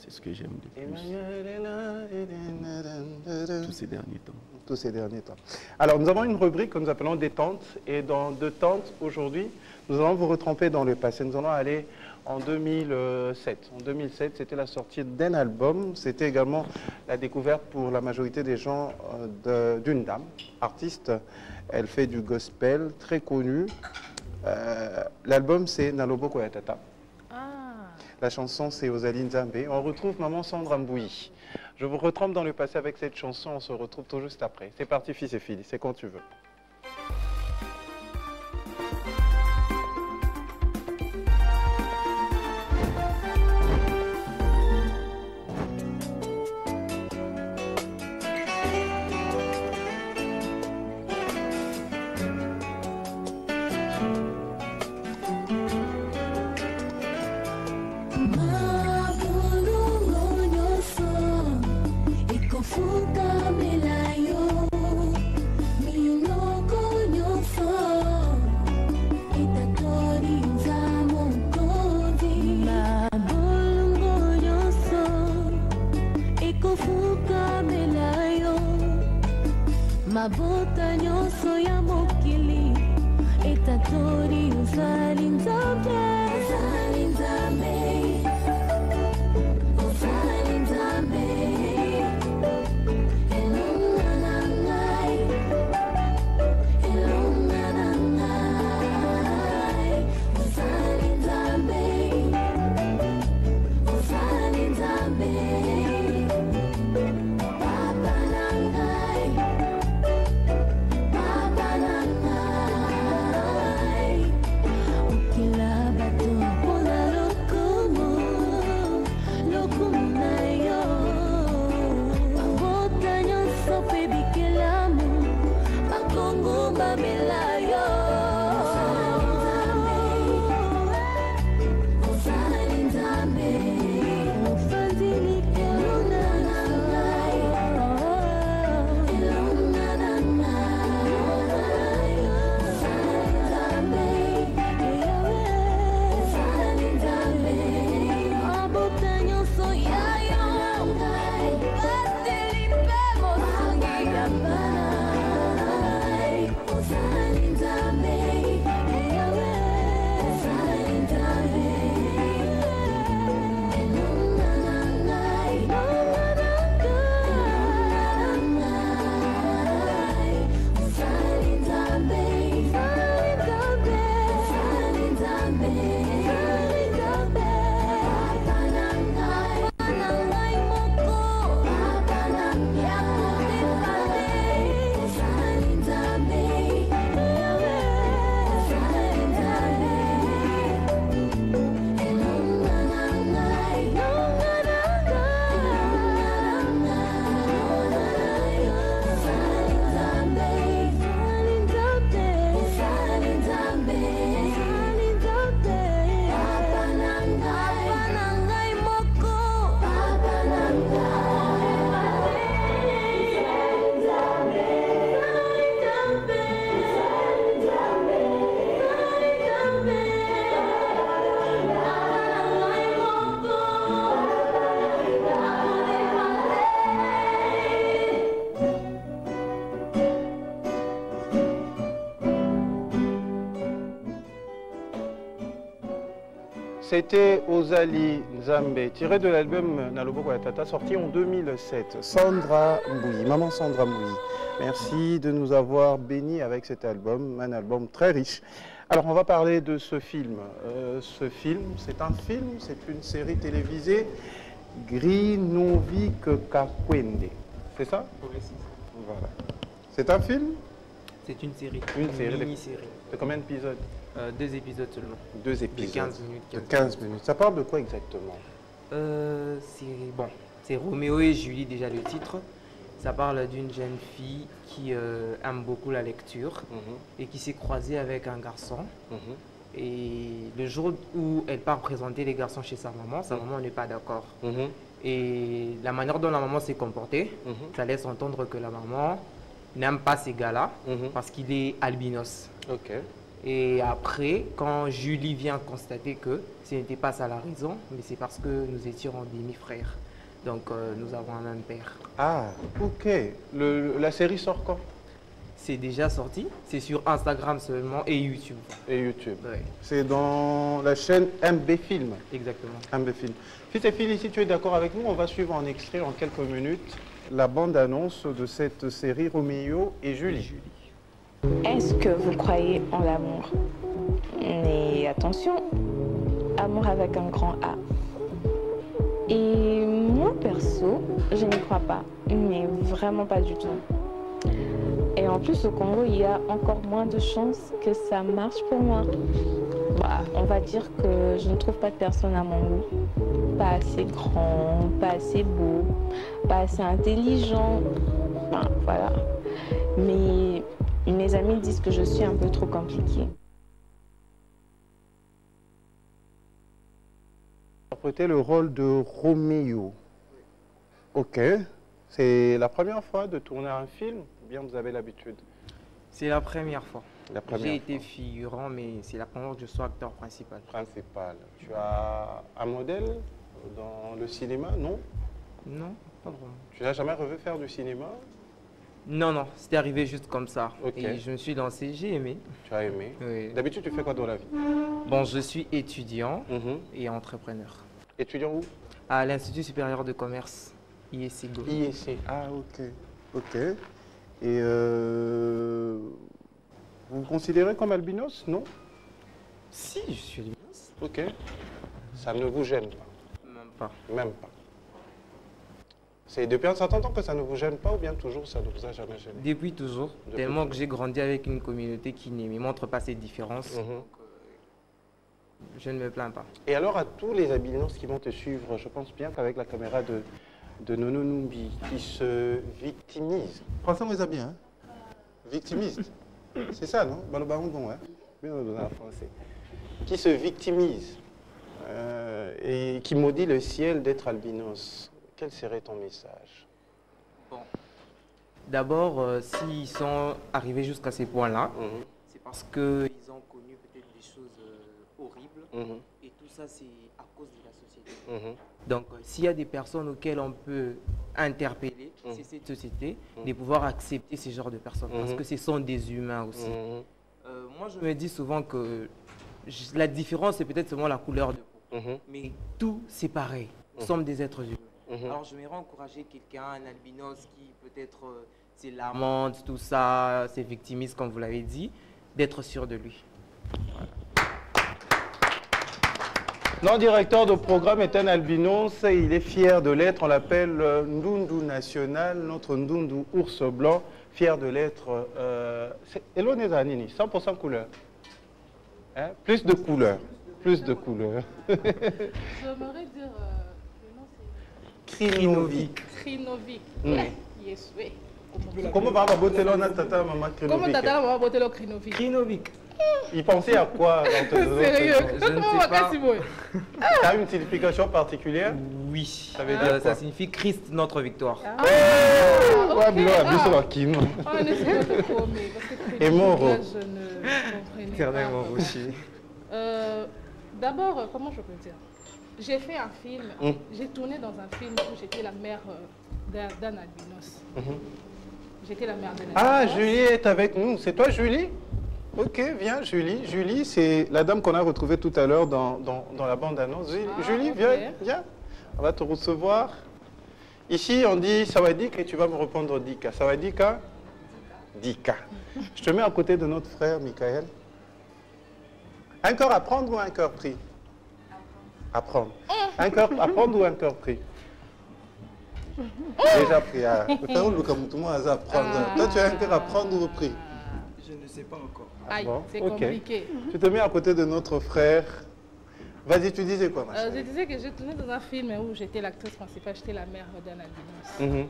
c'est ce que j'aime le plus. Emmanuel est là. Tous ces derniers temps. Tous ces derniers temps. Alors, nous avons une rubrique que nous appelons Détente. Et dans Détente, aujourd'hui, nous allons vous retremper dans le passé. Nous allons aller en 2007. En 2007, c'était la sortie d'un album. C'était également la découverte pour la majorité des gens d'une dame, artiste. Elle fait du gospel, très connue. L'album, c'est Naloboko Yatata. La chanson, c'est Ozalie Nzambe. On retrouve Maman Sandra Mbouyi. Je vous retrempe dans le passé avec cette chanson. On se retrouve tout juste après. C'est parti, fils et filles. C'est quand tu veux. Mabota nyonso ya mokili etatori ozali nzambe ozali nzambe ozali nzambe elonga na ngai elonga na ngai ozali nzambe ozali nzambe papa na ngai. C'était Ozali Nzambe, tiré de l'album Naloboko Yatata, sorti en 2007. Sandra Mbouyi, maman Sandra Mbouyi. Merci de nous avoir bénis avec cet album, un album très riche. Alors on va parler de ce film. Ce film, c'est un film, c'est une série télévisée, Grinovik Kakwende. C'est ça? Oui, c'est ça. Voilà. C'est un film? C'est une série. Une série. Mini-série. De combien d'épisodes? 2 épisodes seulement. 2 épisodes. De 15 minutes. De 15 minutes. Ça parle de quoi exactement? C'est Roméo et Julie, déjà le titre. Ça parle d'une jeune fille qui aime beaucoup la lecture et qui s'est croisée avec un garçon. Et le jour où elle part présenter les garçons chez sa maman n'est pas d'accord. Et la manière dont la maman s'est comportée, ça laisse entendre que la maman n'aime pas ces gars-là parce qu'il est albinos. Et après, quand Julie vient constater que ce n'était pas ça la raison, mais c'est parce que nous étions en demi-frères. Donc nous avons un même père. Ah, ok. La série sort quand? C'est déjà sorti. C'est sur Instagram seulement et YouTube. Et YouTube. Ouais. C'est dans la chaîne MB Film. Exactement. MB Film. Fils et filles, si tu es d'accord avec nous, on va suivre en extrait en quelques minutes la bande-annonce de cette série Roméo et Julie. Est-ce que vous croyez en l'amour? Mais attention, amour avec un grand A. Et moi, perso, je n'y crois pas, mais vraiment pas du tout. Et en plus, au Congo, il y a encore moins de chances que ça marche pour moi. Bah, on va dire que je ne trouve pas de personne à mon goût. Pas assez grand, pas assez beau, pas assez intelligent. Enfin, voilà. Mais mes amis disent que je suis un peu trop compliquée. Interpréter le rôle de Roméo. Ok. C'est la première fois de tourner un film ou bien vous avez l'habitude? C'est la première fois. J'ai été fois. figurant, mais c'est la première fois que je sois acteur principal. Principal. Tu as un modèle dans le cinéma, non? Non, pas vraiment. Tu n'as jamais rêvé faire du cinéma? Non, non, c'était arrivé juste comme ça. Ok. Et je me suis lancé, j'ai aimé. Tu as aimé? Oui. D'habitude, tu fais quoi dans la vie? Bon, je suis étudiant Mhm. et entrepreneur Étudiant où? à l'Institut supérieur de commerce, IEC Go. IEC. Ah, ok. Ok. Et vous vous considérez comme albinos, non? Si, je suis albinos. Ok. Ça ne vous gêne pas? Même pas. Même pas. C'est depuis un certain temps que ça ne vous gêne pas ou bien toujours ça ne vous a jamais gêné? Depuis toujours, Depuis tellement toujours. que j'ai grandi avec une communauté qui ne me montre pas ces différences. Mhm. Donc, je ne me plains pas. Et alors à tous les albinos qui vont te suivre, je pense bien qu'avec la caméra de Nono Numbi, qui se victimise. Français, on les a bien, hein? Victimise. C'est ça, non? Balobaondon, hein? Bien dans un français. Qui se victimise et qui maudit le ciel d'être albinos. Quel serait ton message? Bon. D'abord, s'ils sont arrivés jusqu'à ces points-là, Mhm. c'est parce qu'ils ont connu peut-être des choses horribles. Mhm. Et tout ça, c'est à cause de la société. Mhm. Donc, s'il y a des personnes auxquelles on peut interpeller, c'est cette société, de pouvoir accepter ce genre de personnes. Parce que ce sont des humains aussi. Mhm. Moi, je me dis souvent que la différence, c'est peut-être seulement la couleur de peau. Mhm. Mais tout, c'est pareil. Nous sommes des êtres humains. Mhm. Alors, j'aimerais encourager quelqu'un, un albinos qui peut-être se lamente, tout ça, se victimise, comme vous l'avez dit, d'être sûr de lui. Notre directeur de programme est un albinos et il est fier de l'être. On l'appelle Ndundu National, notre Ndundu ours blanc, fier de l'être. Hello Nezanini, 100% couleur. Hein? Plus de couleurs. Plus de couleurs. J'aimerais dire le nom c'est Krinovic. Krinovic. Mm. Yes, oui. Comment va botter là, tata, maman Comment Krinovic? t'as va botter le Krinovic? Krinovic. Il pensait à quoi dans ton Sérieux? Je ne Comment sais pas. Tu as une signification particulière? Oui. Ça veut dire quoi? Ça signifie Christ, notre victoire. Ouais, mais là, bien sûr, la Kino. On essaie de trop, mais parce que Et mon Krinovic, là, rôle. je ne comprenais Éternellement pas. rocher. D'abord, comment je peux dire? J'ai fait un film, Mm. j'ai tourné dans un film où j'étais la mère d'un albinos. Mhm. J'étais la mère d'un albinos. Ah, Julie est avec nous. C'est toi, Julie? Ok, viens, Julie. Julie, c'est la dame qu'on a retrouvée tout à l'heure dans la bande-annonce. Julie, ok. viens. On va te recevoir. Ici, on dit Sawadika et tu vas me répondre Dika. Sawadika? Dika. Je te mets à côté de notre frère, Michael. Un cœur à prendre ou un cœur pris? Apprendre. Un cœur à prendre ou un cœur pris? Déjà pris. Ah. Toi, tu as un cœur à prendre ou pris? Je ne sais pas encore. Aïe, Bon, c'est ok. compliqué. Tu te mets à côté de notre frère. Vas-y, tu disais quoi, ma Je disais que j'ai tourné dans un film où j'étais l'actrice principale, j'étais la mère d'un albinos. Mhm.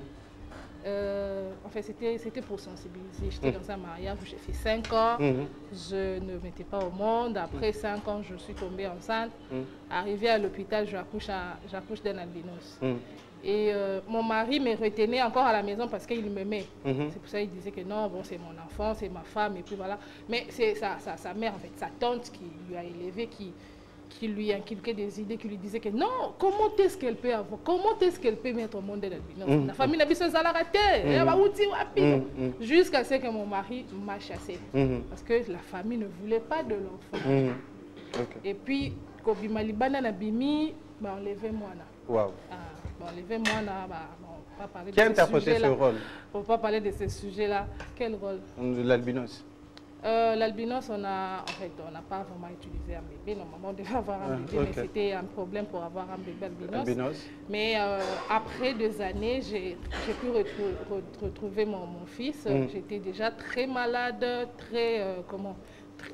En fait, c'était pour sensibiliser. J'étais dans un mariage où j'ai fait 5 ans. Mhm. Je ne mettais pas au monde. Après 5 ans, je suis tombée enceinte. Arrivée à l'hôpital, j'accouche d'un albinos. Mhm. Et mon mari me retenait encore à la maison parce qu'il m'aimait. Mhm. C'est pour ça qu'il disait que non, bon, c'est mon enfant, c'est ma femme, et puis voilà. Mais c'est sa mère, en fait, sa tante qui lui a élevé, qui qui lui inculquait des idées, qui lui disaient que non, comment est-ce qu'elle peut avoir, comment est-ce qu'elle peut mettre au monde de l'albinos. La famille n'a pas besoin de rater, jusqu'à ce que mon mari m'a chassé. Parce que la famille ne voulait pas de l'enfant. Et puis, quand Bimalibana n'a bimi, enlevé moi. Wow. Enlevé moi, pas parler de qui a interprété ce rôle? On ne peut pas parler de ce sujet-là. Quel rôle? L'albinos. L'albinos, on n'a pas vraiment utilisé un bébé. Normalement, on devait avoir un bébé, mais c'était un problème pour avoir un bébé albinos. Mais après 2 années, j'ai pu retrouver mon fils. J'étais déjà très malade,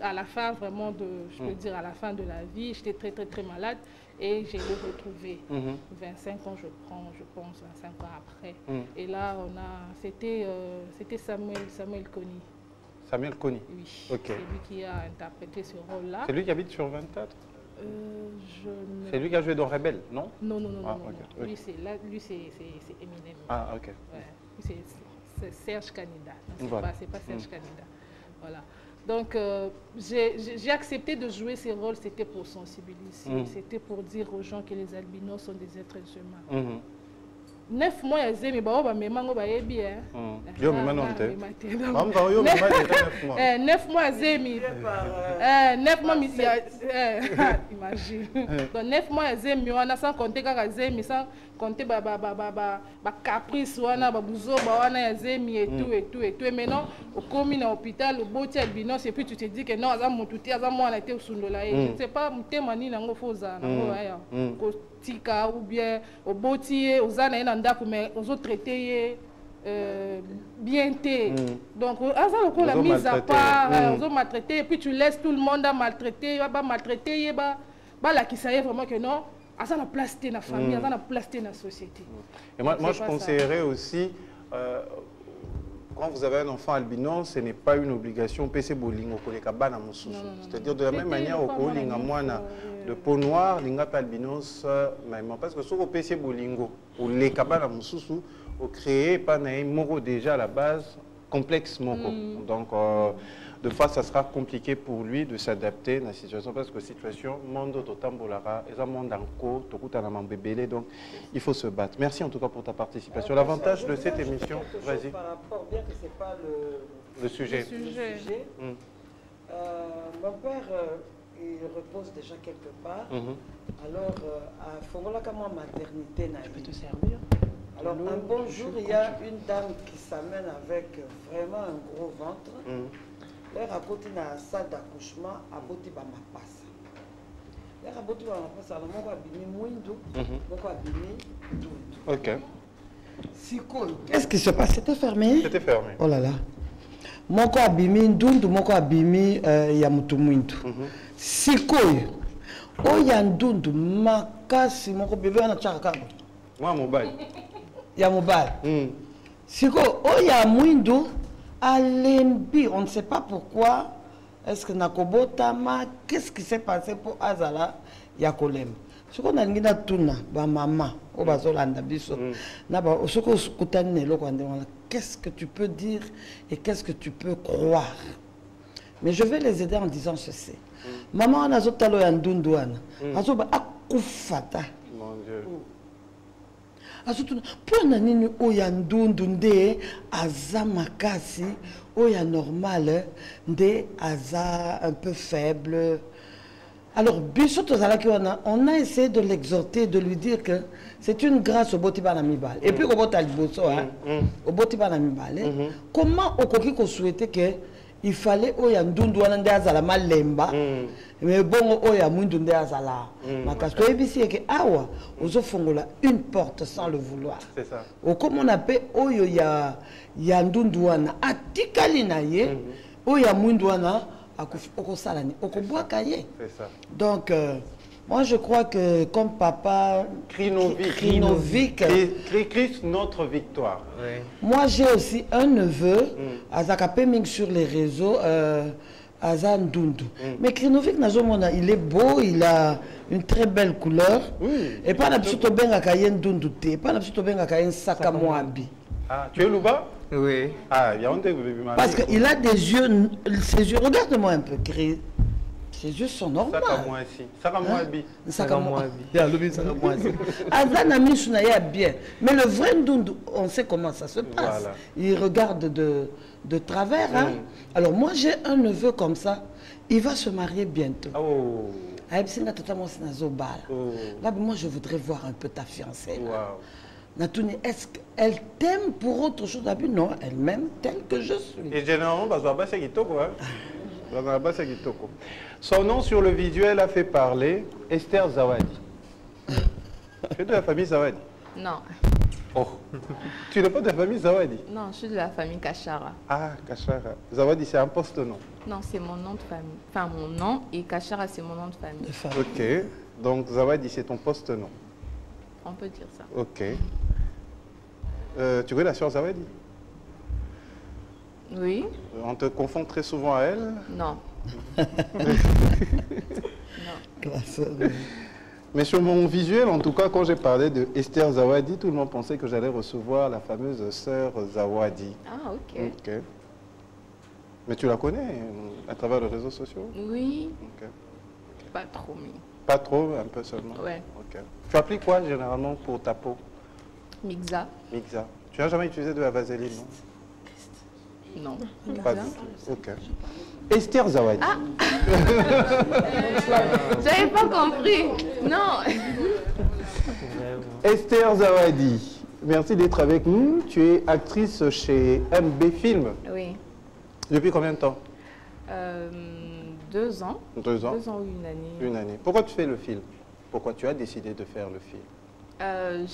à la fin vraiment je peux dire à la fin de la vie, j'étais très malade. Et j'ai le retrouvé. 25 ans, je pense, 25 ans après. Et là, c'était Samuel Kony. Samuel Kony. Oui, c'est lui qui a interprété ce rôle-là. C'est lui qui habite sur 24 C'est lui qui a joué dans Rebelle, non? Non. Lui, c'est Eminem. Ah, ok. Ouais. C'est Serge Canida. C'est pas Serge Canida. Voilà. Donc, j'ai accepté de jouer ces rôles, c'était pour sensibiliser, c'était pour dire aux gens que les albinos sont des êtres humains. 9 mois, il y a des gens qui ont été bien. 9 mois, imagine. Donc 9 mois, il y a sans compter sans compter caprice, et tout. Et maintenant, au commun, à l'hôpital, au beau albinos, et puis tu te dis que non, on a été au Sundola. Je ne sais pas, tika ou bien au botier aux années mais aux autres traités bien té donc on la mise à part aux autres maltraités et puis tu laisses tout le monde à maltraiter maltraiter la qui savait vraiment que non à ça la place dans la famille à ça la place dans la société. Et moi je conseillerais aussi quand vous avez un enfant albinos, ce n'est pas une obligation PC bolingo c'est-à-dire de la même manière au colinga moana de peau noire linga albinos même parce que sur au PC bolingo ou les cabana mususu au créer pas moro déjà à la base complexe moko donc de fois ça sera compliqué pour lui de s'adapter à la situation parce que la situation monde totambolara et ça monde encore tout bébé donc il faut se battre. Merci en tout cas pour ta participation. L'avantage de cette émission, vas-y. Par rapport bien que c'est pas le sujet. Mon père il repose déjà quelque part. Alors à Fongola comme maternité je peux te servir. Alors un bon jour il y a une dame qui s'amène avec vraiment un gros ventre. L'air à côté de la salle d'accouchement, à côté de ma passe. L'air à côté de ma passe, alors moi, je vais mouindo, moi, je vais ok. Qu'est-ce qui se passe? C'était fermé? C'était fermé. Oh là là. Moi, je vais mouindo, moi, je vais yamutu mouindo. Sikoy. Oh, yandundu, makasi, mon bébé, on a tchakaka. Moi, mobile. Ya mobile. Sikoy, oh, yamouindo. Alembi, on ne sait pas pourquoi. Est-ce que Nakobotama, qu'est-ce qui s'est passé pour Azala Yakolem? Ce qu'on a dit à Tuna, maman, au Bazolanda Bisso, qu'est-ce que tu peux dire et qu'est-ce que tu peux croire? Mais je vais les aider en disant ceci. Maman, on a zotalo yandundouana, azoba akufata. Mon Dieu. Pour nani oya ndundu nde aza makasi oya normal nde aza un peu faible. Alors biso tozalaki on a essayé de l'exhorter, de lui dire que c'est une grâce au botiba na mibale et puis au bota liboso au botiba na mibale. Comment okoki ko souhaiter que il fallait oya ndundu wana nde azala malemba mais bon oya mundu nde azala makasi to ebisi ke awa ozofongola une porte sans le vouloir. C'est ça. Ou comme on appelle oyo ya ndundu wana atikali na ye oya mundu wana okosalani okobwaka ye. C'est ça. Donc moi je crois que comme papa Krinovic Christ notre victoire. Ouais. Moi j'ai aussi un neveu Azakape Ming sur les réseaux Azan Dundu. Mais Krinovic Nazomona, il est beau, il a une très belle couleur. Et pas n'absolument benga kayen Dundu te, pas n'absolument benga kayen Sakamoabi. Ah, tu es Louba? Oui. Ah, il y a un parce qu'il a des yeux, ses yeux, regarde-moi un peu, Chris. C'est juste son normal. Ça moi ici. Ça va moi bi. Ça va moi bi. Il y a le ça va moi ici. Azana Mishuna ya bien. Mais le vrai Ndundu, on sait comment ça se passe. Voilà. Il regarde de travers. Hein. Alors moi j'ai un neveu comme ça. Il va se marier bientôt. Oh. Là, moi je voudrais voir un peu ta fiancée. Wow. Natouni, est-ce qu'elle t'aime pour autre chose? Non, elle m'aime telle que je suis. Et généralement, c'est Kitoko. Son nom sur le visuel a fait parler Esther Zawadi. Tu es de la famille Zawadi? Non. Oh. Tu n'es pas de la famille Zawadi? Non, je suis de la famille Kachara. Ah, Kachara. Zawadi, c'est un poste-nom? Non, c'est mon nom de famille. Enfin, mon nom et Kachara, c'est mon nom de famille. Ok. Donc, Zawadi, c'est ton poste-nom? On peut dire ça. Ok. Tu connais la sœur Zawadi? Oui. On te confond très souvent à elle? Non. Non. Mais sur mon visuel, en tout cas, quand j'ai parlé de Esther Zawadi, tout le monde pensait que j'allais recevoir la fameuse sœur Zawadi. Ah, ok. Ok. Mais tu la connais à travers les réseaux sociaux? Oui. Ok. Pas trop, mais... Pas trop, un peu seulement? Ouais. Ok. Tu appliques quoi généralement pour ta peau? Mixa. Mixa. Tu n'as jamais utilisé de la vaseline, non? Non. Pas du tout. Ok. Esther Zawadi. Ah. J'avais pas compris. Non. Esther Zawadi, merci d'être avec nous. Tu es actrice chez MB Film. Oui. Depuis combien de temps? 2 ans. 2 ans? 2 ans ou une année. Une année. Pourquoi tu fais le film? Pourquoi tu as décidé de faire le film?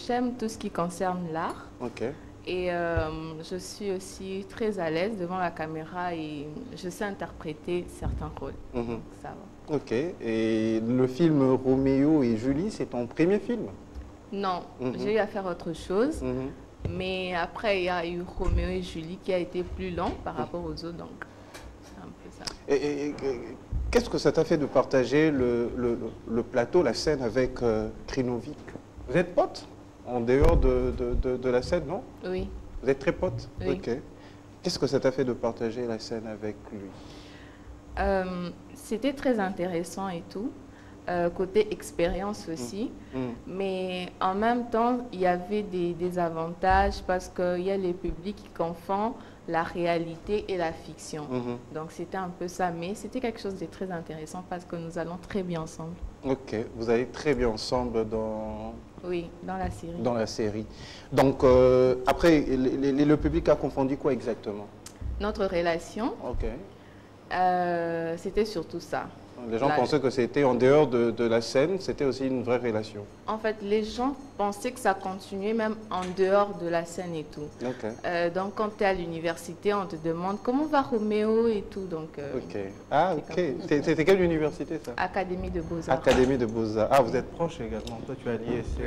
J'aime tout ce qui concerne l'art. Ok. Et je suis aussi très à l'aise devant la caméra et je sais interpréter certains rôles. Donc ça va. Ok. Et le film Roméo et Julie, c'est ton premier film? Non, j'ai eu à faire autre chose. Mais après, il y a eu Roméo et Julie qui a été plus long par rapport aux autres. Donc, c'est un peu ça. Et qu'est-ce que ça t'a fait de partager le plateau, la scène avec Krinovic? Vous êtes potes? En dehors de la scène, non? Oui. Vous êtes très potes? Oui. Ok. Qu'est-ce que ça t'a fait de partager la scène avec lui? C'était très intéressant et tout. Côté expérience aussi. Mais en même temps, il y avait des avantages parce qu'il y a les publics qui confondent la réalité et la fiction. Donc c'était un peu ça. Mais c'était quelque chose de très intéressant parce que nous allons très bien ensemble. Ok. Vous allez très bien ensemble dans... Oui, dans la série. Dans la série. Donc, après, le public a confondu quoi exactement? Notre relation. Ok. C'était surtout ça. Les gens pensaient que c'était en dehors de la scène, c'était aussi une vraie relation. En fait, les gens pensaient que ça continuait même en dehors de la scène et tout. Ok. Donc, quand tu es à l'université, on te demande comment va Roméo et tout. Donc, ok. Ah, ok. C'était quelle université ça? Académie de Beaux-Arts. Académie de Beaux-Arts. Ah, vous êtes proches également. Toi, tu as l'ISC.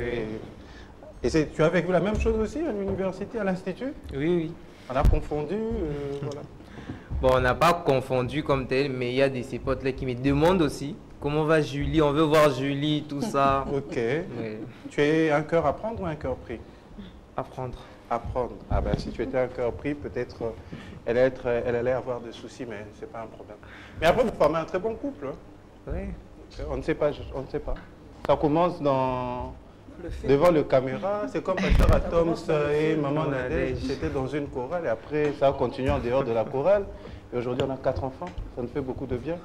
Et tu as vécu la même chose aussi à l'université, à l'Institut? Oui, oui. On a confondu, voilà. Bon, on n'a pas confondu comme tel, mais il y a de ces potes-là qui me demandent aussi comment va Julie, on veut voir Julie, tout ça. Ok. Oui. Tu es un cœur à prendre ou un cœur pris? À prendre. À prendre. Ah ben si tu étais un cœur pris, peut-être elle allait avoir des soucis, mais c'est pas un problème. Mais après, vous formez un très bon couple. Hein? Oui. On ne sait pas, on ne sait pas. Ça commence devant le caméra, c'est comme Pasteur Atoms et Maman Nadège, c'était dans une chorale et après ça a continué en dehors de la chorale. Et aujourd'hui on a 4 enfants, ça nous fait beaucoup de bien.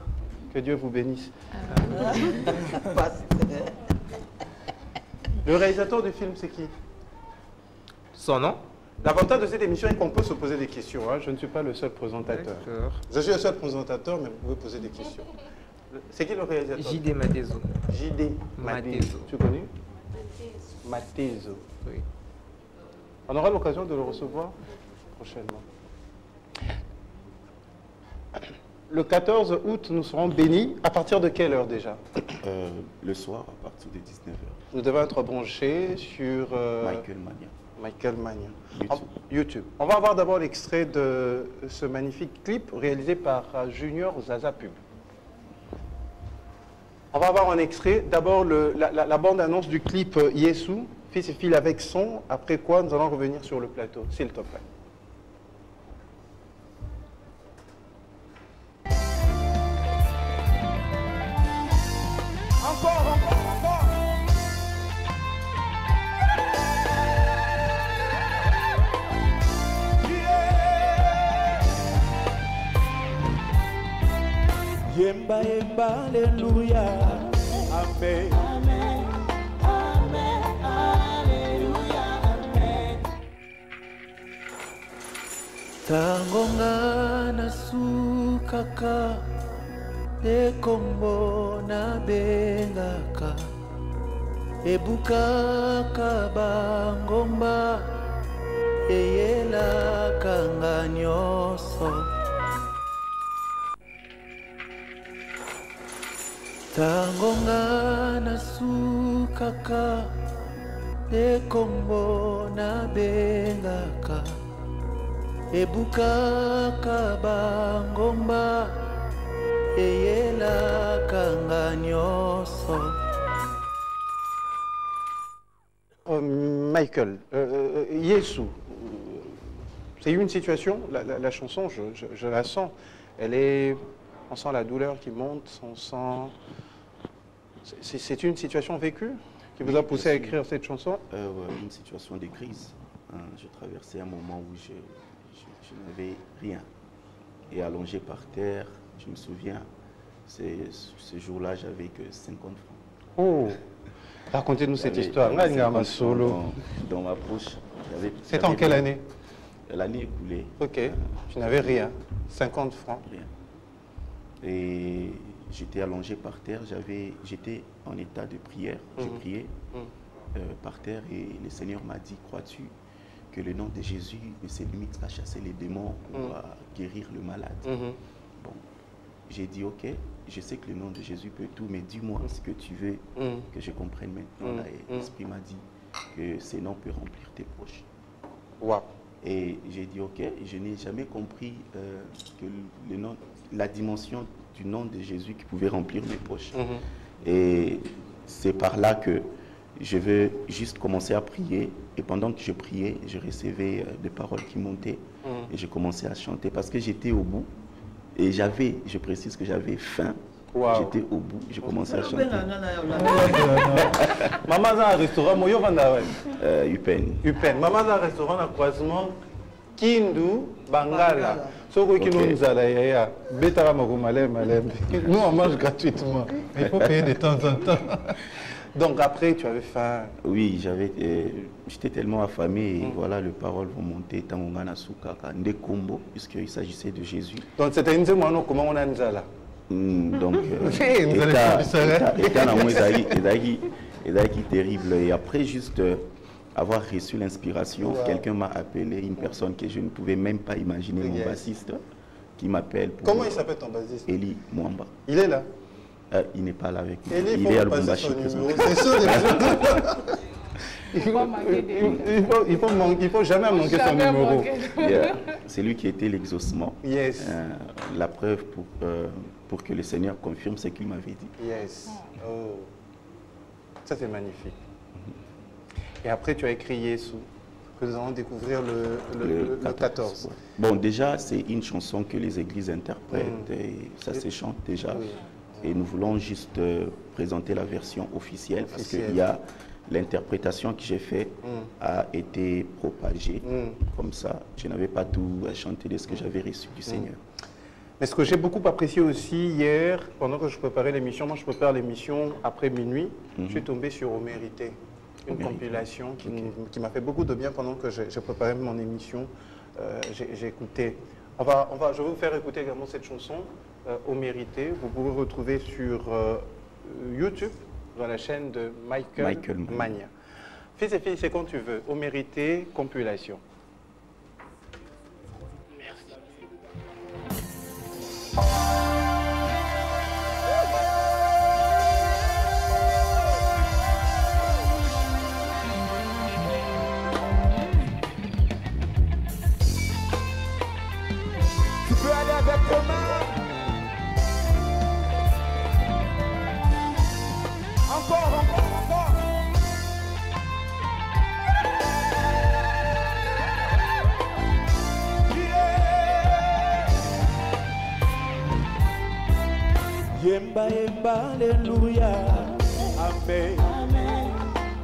Que Dieu vous bénisse. Le réalisateur du film, c'est qui? Son nom? L'avantage de cette émission est qu'on peut se poser des questions. Hein. Je ne suis pas le seul présentateur. Je suis le seul présentateur, mais vous pouvez poser des questions. C'est qui le réalisateur? J.D. Matezo. J.D. Matezo. Tu connais? Matezo. Oui. On aura l'occasion de le recevoir prochainement. Le 14 août, nous serons bénis. À partir de quelle heure déjà? Le soir, à partir de 19h. Nous devons être branchés sur... Michael Mania. Michael Mania. YouTube. On va avoir d'abord l'extrait de ce magnifique clip réalisé par Junior Zaza Pub. On va avoir un extrait. D'abord la bande-annonce du clip Yesu, Fils et Fille avec son. Après quoi, nous allons revenir sur le plateau, s'il te plaît. Yemba yemba alléluia. Amen. Amen. Amen. Alléluia. Amen. Tangonga nasukaka ekombo na bengaka ebukaka bangomba eyelaka nga nyonso. Tangonga nasukaka ekombo na bengaka ebukaka bangomba eyelaka nga nyonso. Michael, Yesu, c'est une situation, la chanson, je la sens, on sent la douleur qui monte, on sent... C'est une situation vécue qui vous a poussé à écrire cette chanson? Une situation de crise. Je traversais un moment où je n'avais rien. Et allongé par terre, je me souviens, ce jour-là, j'avais que 50 francs. Oh, racontez-nous cette histoire. Dans ma poche. C'était en quelle année? L'année écoulée. Ok, tu n'avais rien, 50 francs. Rien. Et j'étais allongé par terre, j'étais en état de prière. Je priais par terre et le Seigneur m'a dit, crois-tu que le nom de Jésus ne se limite qu'à chasser les démons ou à guérir le malade? Bon, j'ai dit, ok, je sais que le nom de Jésus peut tout, mais dis-moi ce que tu veux que je comprenne maintenant. Et l'Esprit m'a dit que ce nom peut remplir tes poches. Wow. Et j'ai dit, ok, je n'ai jamais compris que le nom, la dimension du nom de Jésus qui pouvait remplir mes poches. Et c'est par là que je veux juste commencer à prier. Et pendant que je priais, je recevais des paroles qui montaient. Et je commençais à chanter parce que j'étais au bout. Et je précise que j'avais faim. Wow. J'étais au bout, je commençais à chanter. Maman a un restaurant, moi je Upen. Upen. Maman a un restaurant à croisement Kindu Bangala. Nous on mange gratuitement. Il faut payer de temps en temps. Donc après, tu avais faim? Oui, j'étais tellement affamé et voilà, les paroles vont monter. Tangongana Sukaka, Ndekombo, puisqu'il s'agissait de Jésus. Donc c'était une semaine, comment on a dit là? Donc, terrible. Et après, juste avoir reçu l'inspiration, quelqu'un m'a appelé, une personne que je ne pouvais même pas imaginer, mon bassiste, qui m'appelle. Comment il s'appelle ton bassiste? Eli Mwamba. Il est là? Il n'est pas là avec moi. Eli, il est à Lubumbashi. Il faut jamais manquer son numéro. C'est lui qui était l'exaucement. Yes. La preuve pour que le Seigneur confirme ce qu'il m'avait dit. Yes. Oh. Ça c'est magnifique. Et après tu as écrit Yesu, que nous allons découvrir le 14. Bon, déjà c'est une chanson que les églises interprètent et ça se chante déjà. Oui. Et nous voulons juste présenter la version officielle parce qu'il y a l'interprétation que j'ai faite a été propagée comme ça. Je n'avais pas tout à chanter de ce que j'avais reçu du Seigneur. Mais ce que j'ai beaucoup apprécié aussi hier, pendant que je préparais l'émission, moi je prépare l'émission après minuit, je suis tombé sur Au Mérité, une compilation qui m'a fait beaucoup de bien pendant que j'ai préparé mon émission. J'ai écouté. Je vais vous faire écouter également cette chanson, Au Mérité. Vous pouvez retrouver sur YouTube, dans la chaîne de Michael Mania. Fils et filles, c'est quand tu veux. Au Mérité, compilation. Merci. Tu peux aller avec tes mains. Encore. Yemba yemba alléluia. Amen. Amen.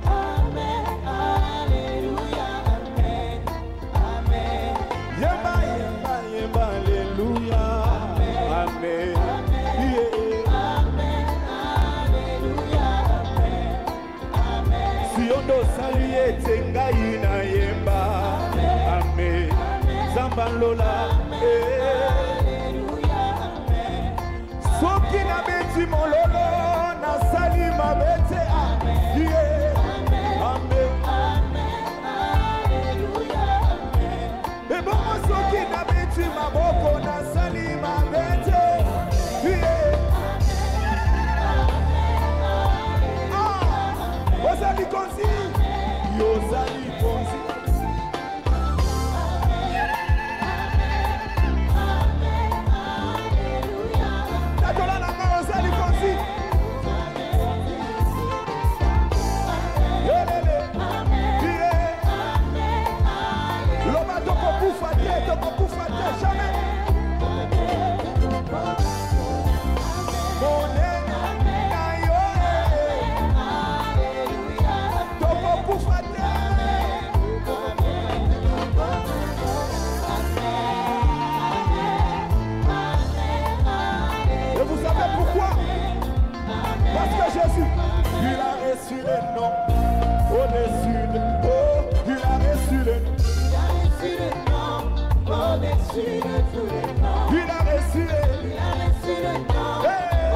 Amen. Alléluia. Amen. Amen. Yemba yemba yemba alléluia. Amen. Amen. Lola. Soki na beti mololo na salima bete yeah. Amen. Et bon soki na beti maboko na salima bete yeah. Ozali konzi yozali konzi Jésus, il a reçu le nom au-dessus de tout. Il a reçu le nom. Il a reçu le nom au-dessus de tous les noms. Il a reçu le nom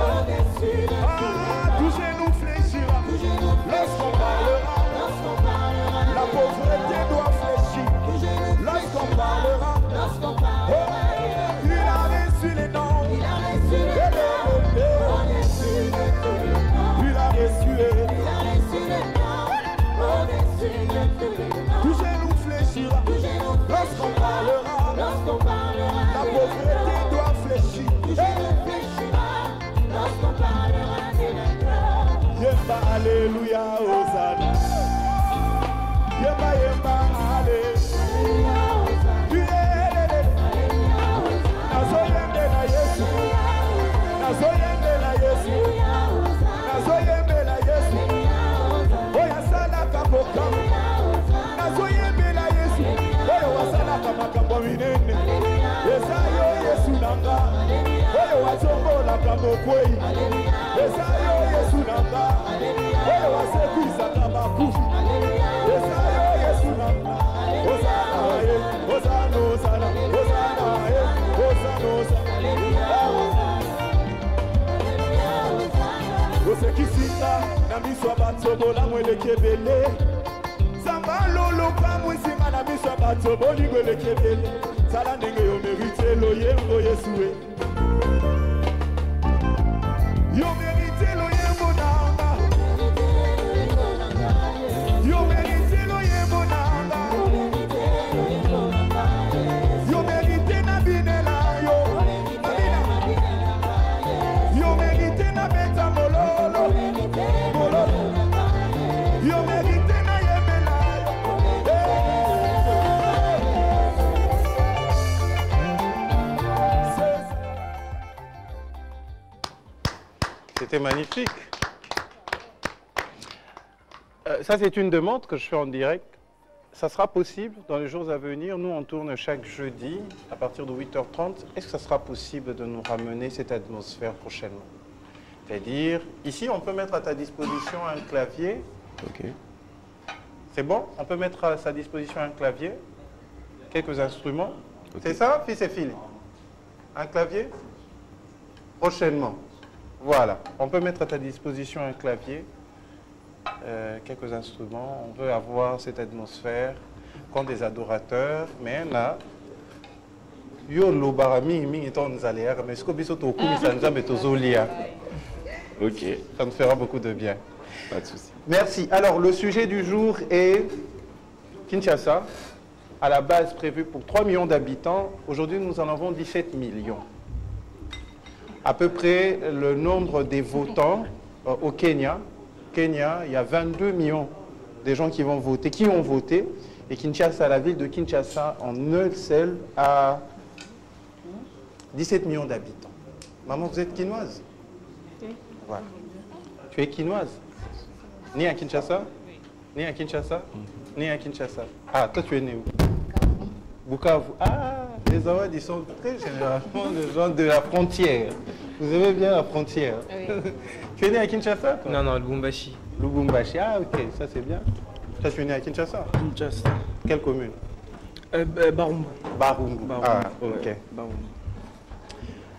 au-dessus de tous les noms. Tout genou fléchira lorsqu'on parlera. La pauvreté doit fléchir lorsqu'on parlera. Il a reçu le nom. Il a reçu le nom au-dessus de tous les noms. Il a reçu le nom au-dessus de tous les noms. Tout genou fléchira lorsqu'on parlera. La pauvreté doit fléchir. Tout genou fléchira lorsqu'on parlera de la gloire. Yemba alléluia Hosanna. Yemba yemba alléluia Hosanna. Nazoyembe na Yesu. Nazoyembe na Yesu. Nazoyembela Yesu. Oya salaka bokamu. Nazoyembela Yesu. Oya wasalaka makambo minene. Ezayo Yesu nanga. Oya wazombolaka mokwei. Ezayo Yesu nanga. Oya wasekwisaka makufi. Ezayo Yesu nanga. Osana ye, Osana, Osana, Osana ye, Osana, Osana. Osekisika na miso batsobola mwelekebele. Samba lolo kamwisima na miso batsoboli mwelekebele. Sala ndenge yo merite lo yembo Yesue. Yo merite lo yembo nanga. Yo merite lo yembo nanga. Yo merite na binela yo. Yo merite na beta molo. Yo mérite na yemela. C'était magnifique. Ça, c'est une demande que je fais en direct. Ça sera possible dans les jours à venir. Nous, on tourne chaque jeudi à partir de 8h30. Est-ce que ça sera possible de nous ramener cette atmosphère prochainement? C'est-à-dire, ici, on peut mettre à ta disposition un clavier. Ok. C'est bon? On peut mettre à sa disposition un clavier, quelques instruments. Okay. C'est ça, fils et filles? Un clavier? Prochainement. Voilà. On peut mettre à ta disposition un clavier, quelques instruments. On veut avoir cette atmosphère comme des adorateurs. Mais là, yo lo barami mi eton zalea mais ce que biso to kumi sanza betozolia. Ok. Ça nous fera beaucoup de bien. Pas de souci. Merci. Alors, le sujet du jour est Kinshasa, à la base prévue pour 3 millions d'habitants. Aujourd'hui, nous en avons 17 millions. À peu près le nombre des votants au Kenya. Kenya, il y a 22 millions de gens qui vont voter, qui ont voté. Et Kinshasa, la ville de Kinshasa, en un seul, a 17 millions d'habitants. Maman, vous êtes quinoise? Oui. Voilà. Tu es quinoise? Né à Kinshasa? Né à Kinshasa? Né à Kinshasa. Ah, toi, tu es né où? Bukavu. Ah, les Awad, ils sont très généralement les gens de la frontière. Vous aimez bien la frontière? Oui. Tu es né à Kinshasa, toi? Non, non, Lubumbashi. Lubumbashi. Ah, ok, ça c'est bien. Toi, tu es né à Kinshasa? Kinshasa. Quelle commune? Barumbu. Barumbu. Ah, ok. Ouais, Barumbu.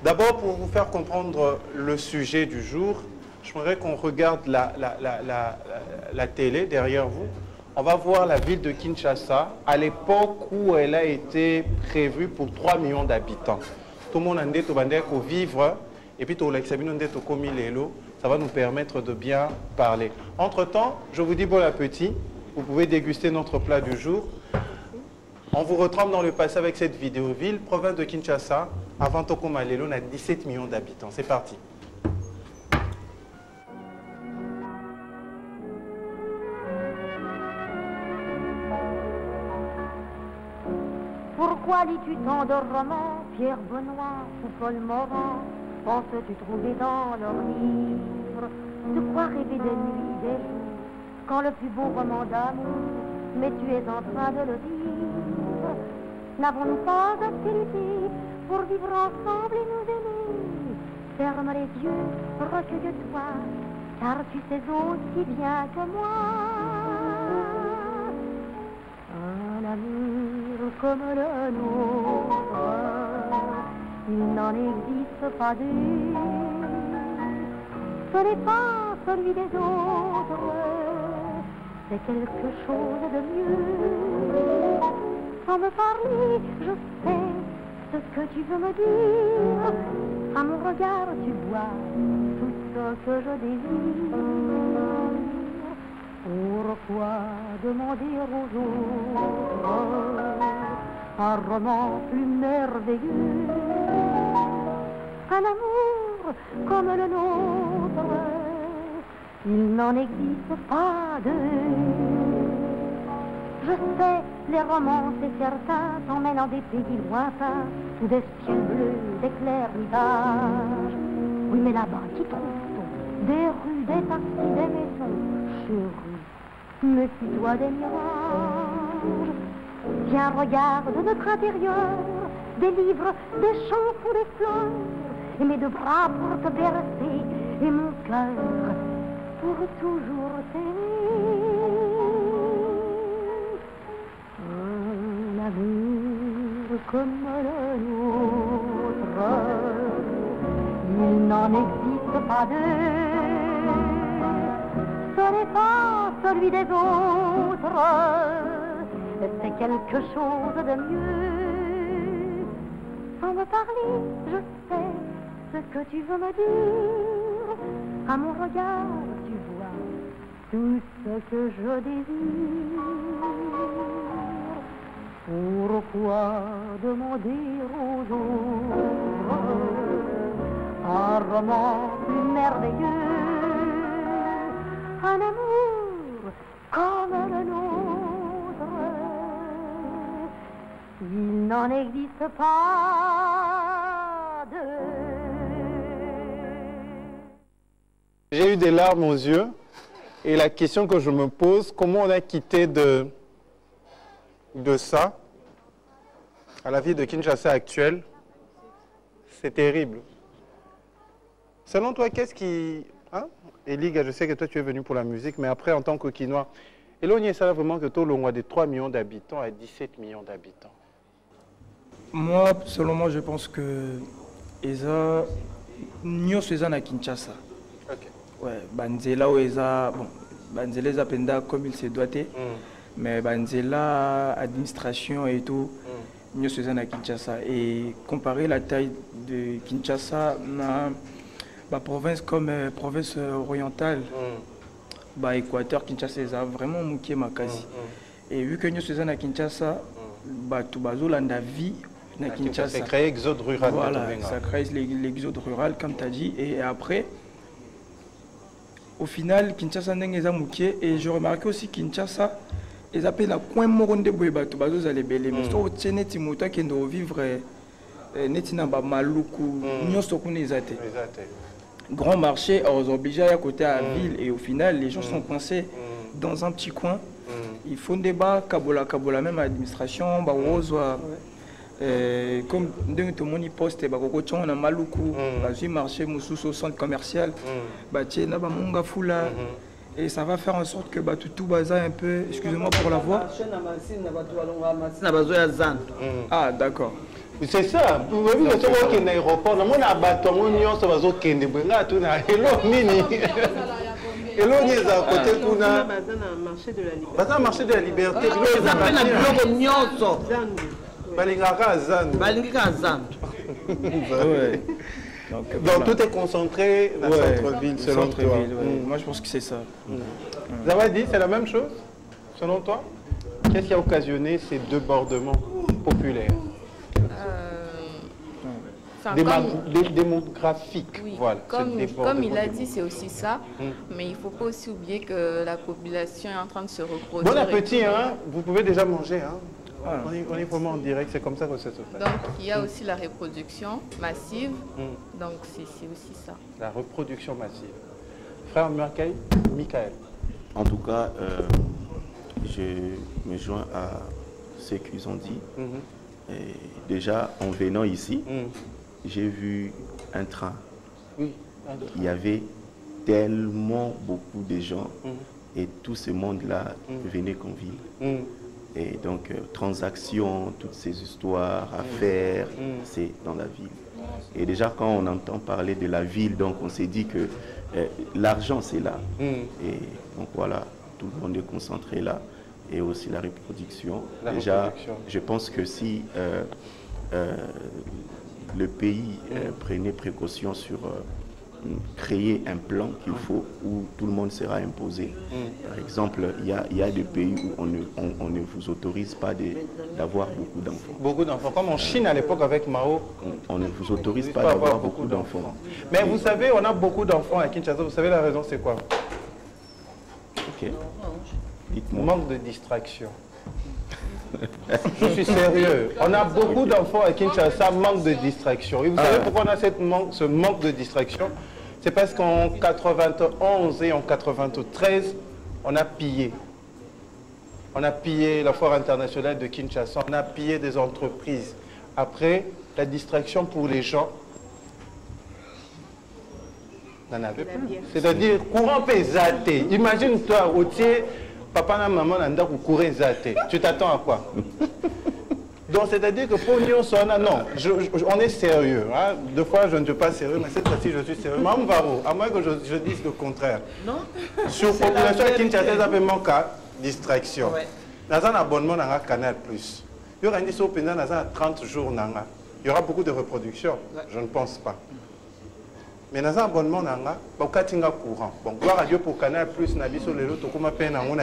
D'abord, pour vous faire comprendre le sujet du jour, j'aimerais qu'on regarde la télé derrière vous. On va voir la ville de Kinshasa à l'époque où elle a été prévue pour 3 millions d'habitants. Tout le monde a dit qu'il vivre et puis tout le monde ça va nous permettre de bien parler. Entre-temps, je vous dis bon appétit. Vous pouvez déguster notre plat du jour. On vous retrempe dans le passé avec cette vidéo. Ville, province de Kinshasa, avant Tokomalelo, on a 17 millions d'habitants. C'est parti. Pourquoi lis-tu tant de romans, Pierre Benoît ou Paul Morand? Penses-tu trouver dans leurs livres de quoi rêver des nuits, des jours, quand le plus beau roman d'amour, mais tu es en train de le vivre? N'avons-nous pas affinité pour vivre ensemble et nous aimer? Ferme les yeux, recueille-toi, car tu sais aussi bien que moi. Un amour comme le nôtre, il n'en existe pas deux. Ce n'est pas celui des autres, c'est quelque chose de mieux. Sans me parler, je sais ce que tu veux me dire. À mon regard, tu vois tout ce que je désire. Pourquoi demander aux autres un roman plus merveilleux? Un amour comme le nôtre, il n'en existe pas deux. Je sais, les romans, c'est certain, t'emmènent dans des pays lointains, sous des cieux bleus, des clairs rivages. Oui, mais là-bas, qui trouve-t-on? Des rues, des taxis, des maisons, chérie, méfie-toi des mirages. Viens, regarde notre intérieur, des livres, des chants ou des fleurs, et mes deux bras pour te bercer, et mon cœur pour toujours t'aimer. Un amour comme le nôtre, il n'en existe pas deux. Ce n'est pas celui des autres, c'est quelque chose de mieux. Sans me parler, je sais ce que tu veux me dire. À mon regard, tu vois tout ce que je désire. Pourquoi demander aux autres un roman plus merveilleux? Un amour comme le nôtre, il n'en existe pas deux. J'ai eu des larmes aux yeux et la question que je me pose, comment on a quitté de ça à la vie de Kinshasa actuelle? C'est terrible. Selon toi, qu'est-ce qui... Hein? Eliga, je sais que toi tu es venu pour la musique, mais après en tant que Kinois, éloigné ça vraiment que tout le monde de 3 millions d'habitants à 17 millions d'habitants. Moi, selon moi, je pense que Eza, nous sommes à Kinshasa. Ok. Ouais, Banzela ou Eza, bon, Banzela Eza penda comme il se doit être, mais Banzela, administration et tout, nous sommes à Kinshasa. Et comparer la taille de Kinshasa à la province comme province orientale, bah, Équateur, Kinshasa, Eza vraiment mouké makasi. Et vu que nous sommes à Kinshasa, bah, tout bazolanda vie. Ça crée l'exode rural. Voilà, ça crée l'exode rural, comme tu as dit. Et après, au final, Kinshasa n'est pas mouké. Et je remarque aussi Kinshasa, ils appellent la coin moronde boyebato, bazo zalebele. Mais si tu es timota qui doit vivre, netina ba maluku, nyoso kunezate. Grand marché, aux obligés à côté à la ville. Et au final, les gens sont coincés dans un petit coin. Ils font des bas, Kabola, même administration, bah, comme tout le monde poste, on a maluku, marché, au centre commercial, Et ça va faire en sorte que tout bazar un peu, excusez-moi pour la voix. Ah, d'accord. C'est ça. Vous avez vu que c'est un aéroport. On a battu un ça va se kende. Hello nini. Hello ni za côté kuna. Marché de la liberté. Bazar marché de la liberté. Ils appellent la biloko nyonso. Balingaka Zan. Balingaka Zan. Donc tout est concentré dans le centre-ville selon toi. Moi je pense que c'est ça. Zawadi, c'est la même chose selon toi? Qu'est-ce qui a occasionné ces débordements populaires? Démographiques, oui, voilà. Comme il a dit, c'est aussi ça. Mais il ne faut pas aussi oublier que la population est en train de se reproduire. Bon appétit, hein? Vous pouvez déjà manger. Hein? On est vraiment en direct, c'est comme ça que ça se fait. Donc il y a aussi la reproduction massive. Donc c'est aussi ça. La reproduction massive. Frère Michael. En tout cas, je me joins à ce qu'ils ont dit. Et déjà, en venant ici, j'ai vu un train. Oui, il y avait tellement beaucoup de gens et tout ce monde-là venait qu'en ville. Et donc, transactions, toutes ces histoires, affaires, c'est dans la ville. Et déjà, quand on entend parler de la ville, donc on s'est dit que l'argent, c'est là. Et donc voilà, tout le monde est concentré là. Et aussi la reproduction. Je pense que si le pays prenait précaution sur créer un plan qu'il faut où tout le monde sera imposé. Par exemple, il y a des pays où on ne vous autorise pas d'avoir beaucoup d'enfants. Beaucoup d'enfants, comme en Chine à l'époque avec Mao. On ne vous autorise pas d'avoir beaucoup d'enfants. Mais vous savez, on a beaucoup d'enfants à Kinshasa. Vous savez la raison, c'est quoi? Ok. Dites-moi. Manque de distraction. Je suis sérieux. On a beaucoup d'enfants à Kinshasa, manque de distraction. Et vous savez pourquoi on a ce manque de distraction? C'est parce qu'en 91 et en 93, on a pillé. On a pillé la foire internationale de Kinshasa, on a pillé des entreprises. Après, la distraction pour les gens, n'en avait plus. C'est-à-dire, courant pesate. Imagine-toi, au tiers, papa et maman n'ont pas couru zate. Tu t'attends à quoi? Donc, c'est-à-dire que pour nous, on est sérieux. Hein? Deux fois, je ne suis pas sérieux, mais cette fois-ci, je suis sérieux. Mme Varro, à moins que je dise le contraire. Non. Sur la population qui ne manque à distraction. Dans un abonnement, dans un Canal+. Il y aura une discussion dans 30 jours. Il y aura beaucoup de reproduction. Je ne pense pas. Mais dans un abonnement, il y a courant. Bon, voir radio pour Canal+, sur les autres, on a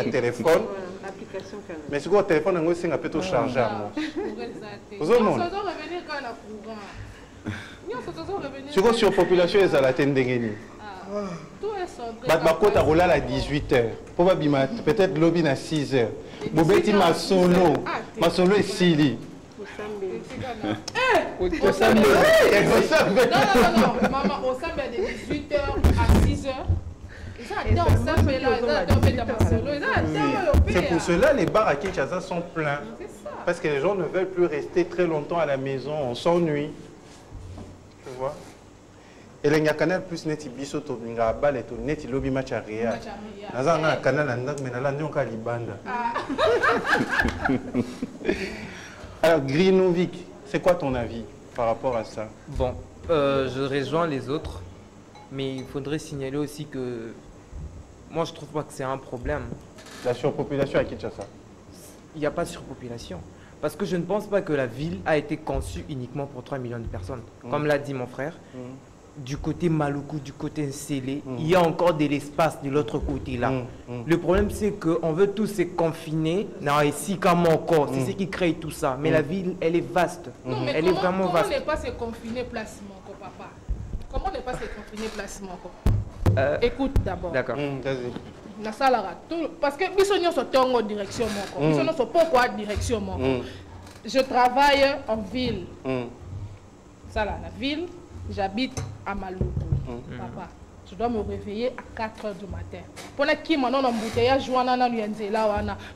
un téléphone. Mais si le téléphone, c'est un peu tout chargé. Vous avez une surpopulation, ils ont la tendance. Bakota roula à 18h. Peut-être lobby à 6h. Bobeti Masolo et Sili. Non, maman, au samedi de 18h à 6h. C'est pour cela que les bars à Kinshasa sont pleins. Parce que les gens ne veulent plus rester très longtemps à la maison, on s'ennuie. Tu vois? Et le Canal plus net biso to nga balé to net lobby match à Real. Naza nga canal ndak mais nala ndonka libanda. Alors Grinovic, c'est quoi ton avis par rapport à ça? Bon, je rejoins les autres, mais il faudrait signaler aussi que moi je trouve pas que c'est un problème. La surpopulation à Kinshasa? Il n'y a pas de surpopulation. Parce que je ne pense pas que la ville a été conçue uniquement pour 3 millions de personnes. Comme l'a dit mon frère. Du côté Maluku, du côté Nsélé, il y a encore de l'espace de l'autre côté là. Le problème c'est qu'on veut tous se confiner dans ici comme encore. C'est ce qui crée tout ça. Mais la ville, elle est vaste. Non, mais elle est vraiment vaste. Comment ne pas se confiner placement, papa? Comment ne pas se confiner placement? Écoute d'abord. D'accord. Parce que nous sommes en direction. Nous sommes en direction. Je travaille en ville. Ça là, la ville. J'habite à Maluku, papa. Je dois me réveiller à 4 h du matin.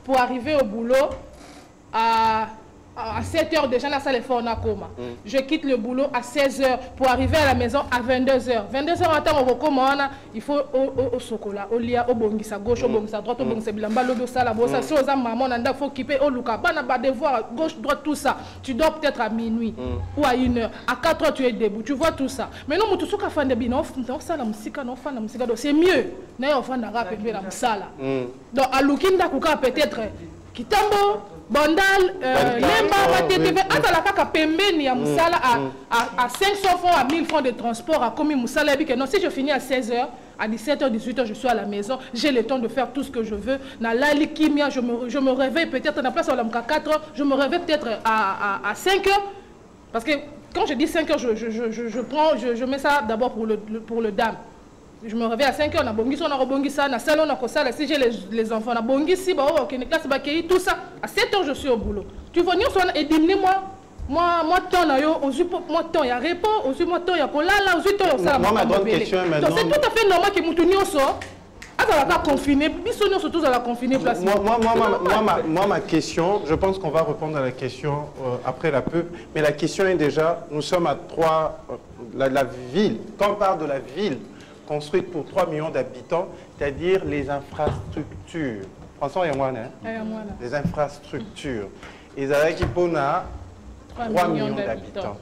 Pour arriver au boulot à à 7 h déjà, dans la salle on a coma. Je quitte le boulot à 16 h pour arriver à la maison à 22 h. 22 h en temps, il faut au chocolat, au lia, au bongisa gauche, au bongisa droite, au bongisa bilamba, l'eau ça, la bossa, si aux maman, on a faut quitter au luka, pas devoir gauche, droite, tout ça. Tu dors peut-être à minuit ou à 1 h. À 4 h, tu es debout, tu vois tout ça. Mais non, tout ce qu'on fait de bien, c'est mieux. On fait un rap et la sala. Donc, à Lukinda, peut-être. Kitambo, Bandal, Lemba, TTV, à la caca pembeni à Moussala à 500 francs, à 1000 francs de transport, à commis Moussala. Non, si je finis à 16 h, à 17 h, 18 h, je suis à la maison, j'ai le temps de faire tout ce que je veux. Dans la likimia, je me réveille peut-être, dans la place à 4 h, je me réveille peut-être à 5 h. Parce que quand je dis 5 h, je mets ça d'abord pour le dame. Je me réveille à 5 h, on a bongi, on a rebongi ça, on a salon, on a ça, si j'ai les enfants, on a bongi si, tout ça. À 7 h, je suis au boulot. Tu vois, nous, on a diminué moi, temps, moi, temps, il y a repos, moi, temps, il y a là, ça. Moi, ma grande question est maintenant. C'est tout à fait normal que nous sort. Confiné, surtout à la confiné. Moi, ma question, je pense qu'on va répondre à la question après la pub, mais la question est déjà, nous sommes à 3, la ville, quand on parle de la ville, construite pour 3 millions d'habitants, c'est-à-dire les infrastructures. François Yamwana, les infrastructures. Ils avaient qui pour 3 millions d'habitants.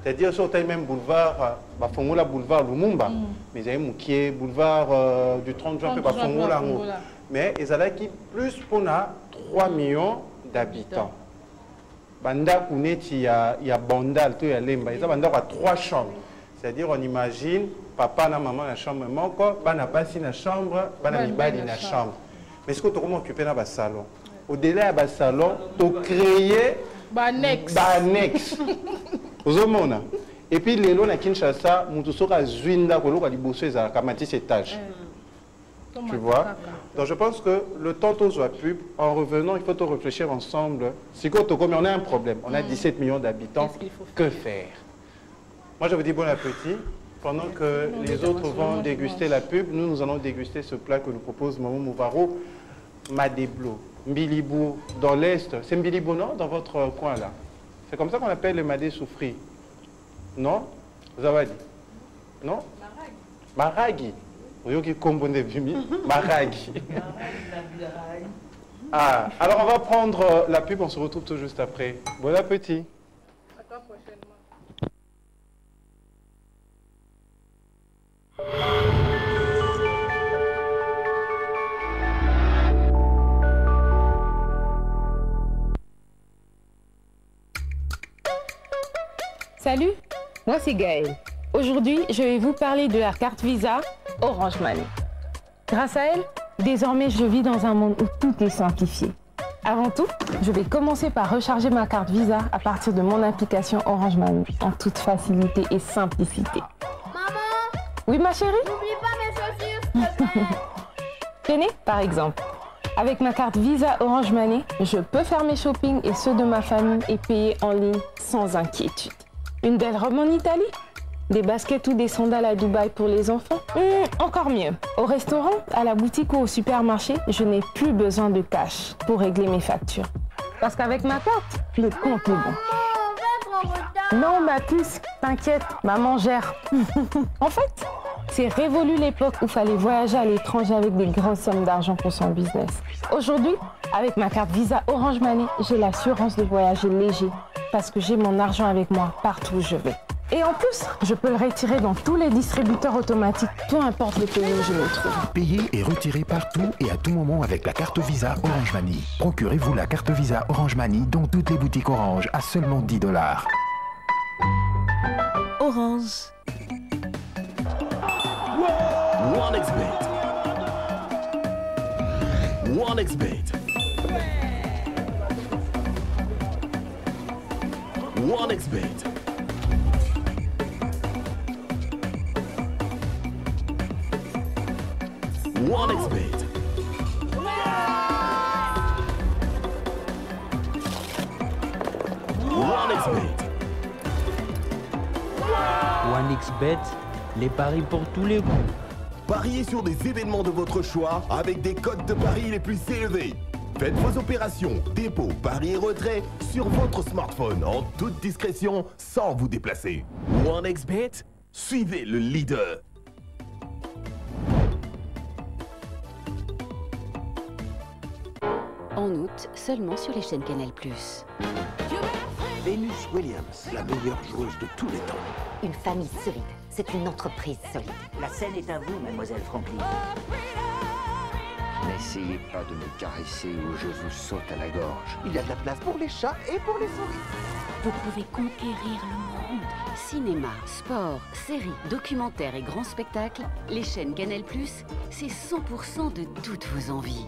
C'est-à-dire sur le même boulevard, Bafongola boulevard Lumumba, mais ils avaient boulevard du 30 juin, Bafongola. Mais ils avaient qui plus pour 3 millions d'habitants. Banda il y a Bandal, il y a Lemba, ils ont 3 chambres. C'est-à-dire on imagine papa et maman dans la chambre, bana basi dans la chambre, bana mibali dans la chambre. Mais est-ce que tu as occupé dans le salon? Au-delà du salon, tu as créé annexe. Et puis les lois à Kinshasa, tu sauras Zwinda, tu as libossé à Kamatis étage. Tu vois? Donc je pense que le temps de la pub, en revenant, il faut te réfléchir ensemble. Si on a un problème, on a 17 millions d'habitants, que faire? Moi je vous dis bon appétit. Pendant que les autres vont déguster la pub, nous allons déguster ce plat que nous propose Maman Mouvaro, Madeblo, Mbilibou dans l'Est. C'est Mbilibou, non? Dans votre coin là. C'est comme ça qu'on appelle le Madé soufri. Non? Vous avez dit? Non? Maragi. Vous voyez qui compone Bumi? Maragi. Ah, alors on va prendre la pub, on se retrouve tout juste après. Bon appétit. Salut, moi c'est Gaëlle. Aujourd'hui, je vais vous parler de la carte Visa Orange Money. Grâce à elle, désormais je vis dans un monde où tout est simplifié. Avant tout, je vais commencer par recharger ma carte Visa à partir de mon application Orange Money en toute facilité et simplicité. Maman! Oui ma chérie? N'oublie pas mes chaussures, s'il te plaît. Tenez, par exemple. Avec ma carte Visa Orange Money, je peux faire mes shopping et ceux de ma famille et payer en ligne sans inquiétude. Une belle robe en Italie? Des baskets ou des sandales à Dubaï pour les enfants? Encore mieux. Au restaurant, à la boutique ou au supermarché, je n'ai plus besoin de cash pour régler mes factures. Parce qu'avec ma carte, le compte est bon. Non, ma puce, t'inquiète, maman gère. En fait, c'est révolu l'époque où il fallait voyager à l'étranger avec des grosses sommes d'argent pour son business. Aujourd'hui, avec ma carte Visa Orange Money, j'ai l'assurance de voyager léger parce que j'ai mon argent avec moi partout où je vais. Et en plus, je peux le retirer dans tous les distributeurs automatiques, peu importe le pays où je me trouve. Payez et retirez partout et à tout moment avec la carte Visa Orange Money. Procurez-vous la carte Visa Orange Money dans toutes les boutiques Orange à seulement 10 $. Orange. OneXBet. OneXBet. OneXBet. OneXBet. OneXBet, les paris pour tous les goûts. Pariez sur des événements de votre choix avec des cotes de paris les plus élevés. Faites vos opérations, dépôt, pari et retrait sur votre smartphone en toute discrétion sans vous déplacer. OneXBet, suivez le leader. En août, seulement sur les chaînes Canal+. Venus Williams, la meilleure joueuse de tous les temps. Une famille solide, c'est une entreprise solide. La scène est à vous, mademoiselle Franklin. N'essayez pas de me caresser ou je vous saute à la gorge. Il y a de la place pour les chats et pour les souris. Vous pouvez conquérir le monde. Cinéma, sport, séries, documentaires et grands spectacles, les chaînes Canal+, c'est 100% de toutes vos envies.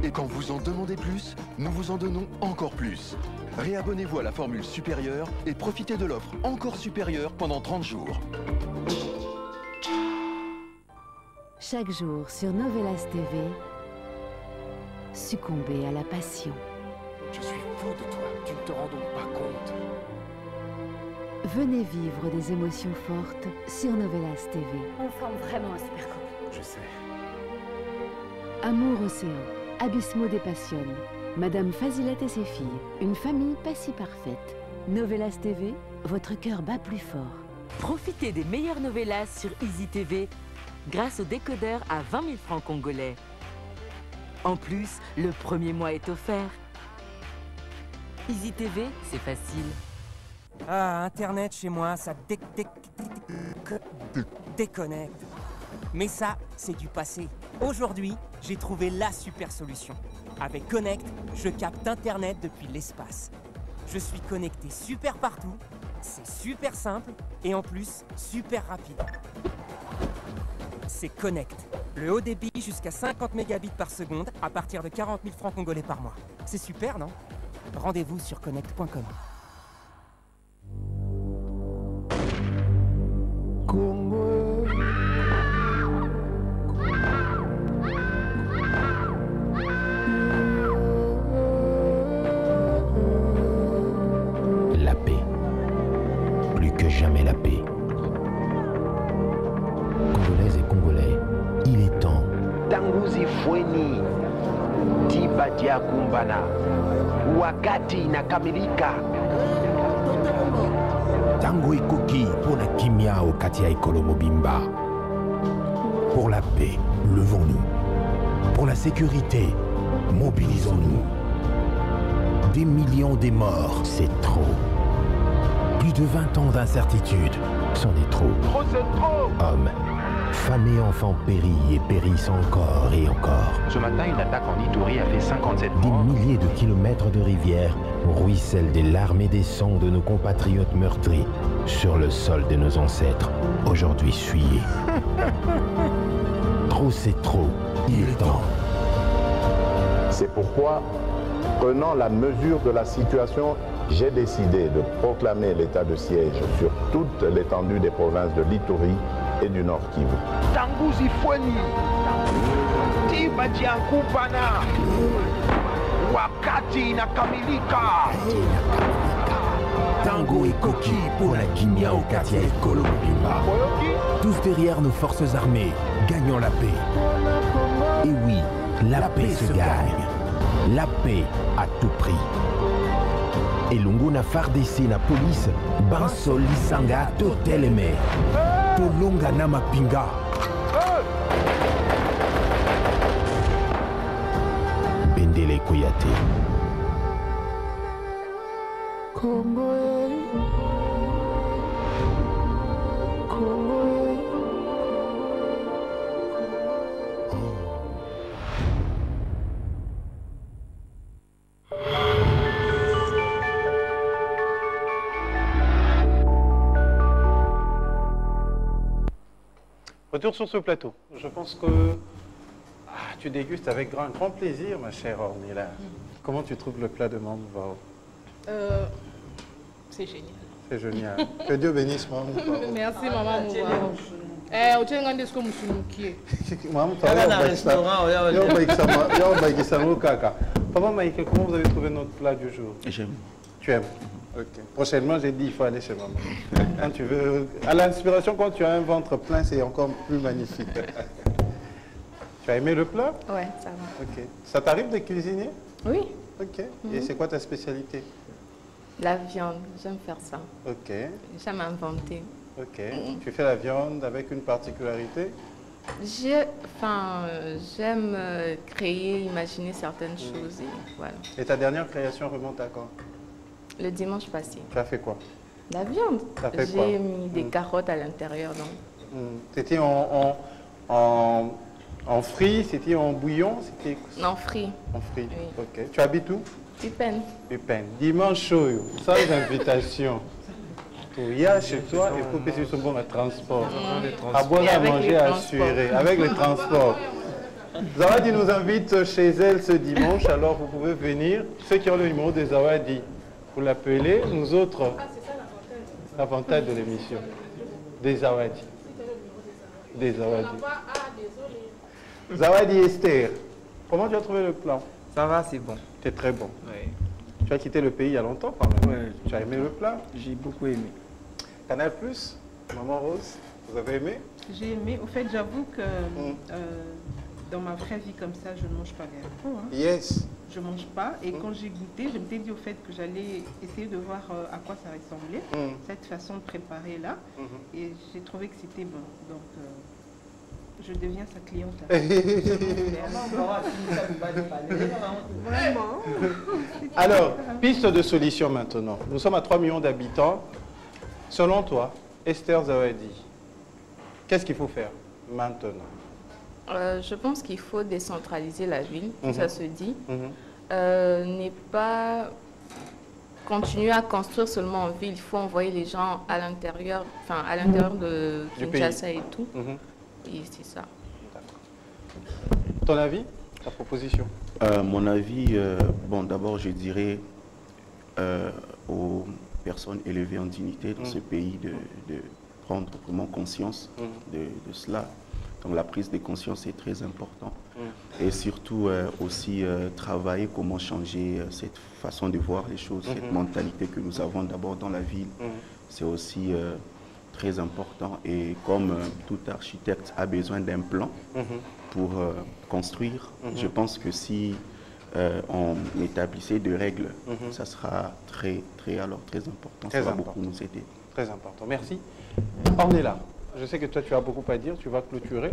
Et quand vous en demandez plus, nous vous en donnons encore plus. Réabonnez-vous à la formule supérieure et profitez de l'offre encore supérieure pendant 30 jours. Chaque jour sur Novelas TV, succombez à la passion. Je suis fou de toi, tu ne te rends donc pas compte. Venez vivre des émotions fortes sur Novelas TV. On forme vraiment un super couple. Je sais. Amour océan, Abysmo des passionnes, Madame Fazilette et ses filles, une famille pas si parfaite. Novelas TV, votre cœur bat plus fort. Profitez des meilleures novelas sur Easy TV grâce au décodeur à 20 000 francs congolais. En plus, le premier mois est offert. Easy TV, c'est facile. Ah, Internet chez moi, ça déconnecte. Mais ça, c'est du passé. Aujourd'hui, j'ai trouvé la super solution. Avec Connect, je capte Internet depuis l'espace. Je suis connecté super partout, c'est super simple et en plus, super rapide. C'est Connect. Le haut débit jusqu'à 50 mégabits par seconde à partir de 40 000 francs congolais par mois. C'est super, non? Rendez-vous sur connect.com. La paix. Plus que jamais la paix. Congolaises et Congolais, il est temps. Tanguzi Fweni, Tibadia Kumbana, wakati inakamilika. Tango Ekoki pour la kimia au Katia Ekolo Mobimba. Pour la paix, levons-nous. Pour la sécurité, mobilisons-nous. Des millions des morts, c'est trop. Plus de 20 ans d'incertitude, c'en est trop. Trop, c'est trop. Hommes, femmes et enfants périllent et périssent encore et encore. Ce matin, une attaque en Ituri a fait 57 Des morts. milliers de kilomètres de rivières ruissellent des larmes et des sangs de nos compatriotes meurtris sur le sol de nos ancêtres, aujourd'hui souillés. Trop c'est trop, il est temps. C'est pourquoi, prenant la mesure de la situation, j'ai décidé de proclamer l'état de siège sur toute l'étendue des provinces de l'Ituri et du Nord Kivu. Tanguzi Fweni, Tibadia Kumbana, wakati inakamilika. Tango et Koki pour la Kimia au Katia Ekolo Mobimba. Tous derrière nos forces armées, gagnons la paix. Et oui, la paix se gagne. La paix à tout prix. Et Longona Fardese la police, Bansol Lisanga Toteleme. Tolonga Namapinga. Bendele Koyate. Retour sur ce plateau. Je pense que tu dégustes avec grand plaisir, ma chère Ornella. Comment tu trouves le plat de Mamou Vao? C'est génial. C'est génial. Que Dieu bénisse Mamou Vao. Merci, maman Mouvao. Tu es un des comme Mamou Vao. Papa Maïke, comment vous avez trouvé notre plat du jour? J'aime. Tu aimes? Ok. Prochainement, j'ai dit il faut aller chez maman. Quand tu veux, à l'inspiration, quand tu as un ventre plein, c'est encore plus magnifique. Tu as aimé le plat? Ouais, ça va. Ok. Ça t'arrive de cuisiner? Oui. Ok. Et c'est quoi ta spécialité? La viande, j'aime faire ça. Ok. J'aime inventer. Ok. Tu fais la viande avec une particularité? J'aime créer, imaginer certaines choses et voilà. Et ta dernière création remonte à quand? Le dimanche passé. Tu as fait quoi? La viande. J'ai mis des carottes à l'intérieur. C'était en frit, c'était en bouillon, c'était... En frit. En frit, oui. Ok. Tu habites où? Upen. Upen. Dimanche chaud, sans invitation. Il y a chez toi, il faut payer ce bon transport. À boire, à manger, à assurer, avec le transport. Zawadi nous invite chez elle ce dimanche, alors vous pouvez venir. Ceux qui ont le numéro de Zawadi, vous l'appelez. Nous autres, l'avantage de l'émission. Des Zawadi. Des Zawadi. Zawadi Esther, comment tu as trouvé le plan? Ça va, c'est bon. C'est très bon. Oui. Tu as quitté le pays il y a longtemps quand même. Ouais. Tu as aimé le plat? J'ai beaucoup aimé. Canal+, Maman Rose, vous avez aimé? J'ai aimé. Au fait, j'avoue que dans ma vraie vie comme ça, je ne mange pas les haricots. Hein. Yes. Je ne mange pas. Et quand j'ai goûté, je m'étais dit au fait que j'allais essayer de voir à quoi ça ressemblait, cette façon de préparer là. Et j'ai trouvé que c'était bon. Donc, je deviens sa cliente. Alors, piste de solution maintenant. Nous sommes à 3 millions d'habitants. Selon toi, Esther Zawadi, qu'est-ce qu'il faut faire maintenant? Je pense qu'il faut décentraliser la ville, ça se dit. Ne pas continuer à construire seulement en ville. Il faut envoyer les gens à l'intérieur, enfin à l'intérieur de Kinshasa et tout. Et c'est ça. Ton avis, ta proposition? Mon avis, bon, d'abord, je dirais aux personnes élevées en dignité dans ce pays de prendre vraiment conscience de cela. Donc la prise de conscience est très importante. Et surtout aussi travailler comment changer cette façon de voir les choses, cette mentalité que nous avons d'abord dans la ville. C'est aussi très important. Et comme tout architecte a besoin d'un plan pour construire, je pense que si on établissait des règles, ça sera très important. Ça va beaucoup nous aider. Très important. Merci. Ornella, je sais que toi tu as beaucoup à dire, tu vas clôturer.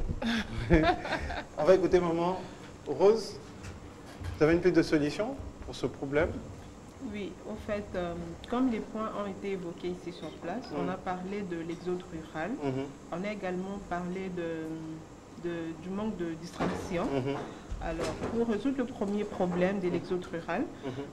On va écouter maman. Rose, tu avais une piste de solution pour ce problème? Oui, au fait, comme les points ont été évoqués ici sur place, on a parlé de l'exode rural, on a également parlé du manque de distraction. Alors, pour résoudre le premier problème de l'exode rural,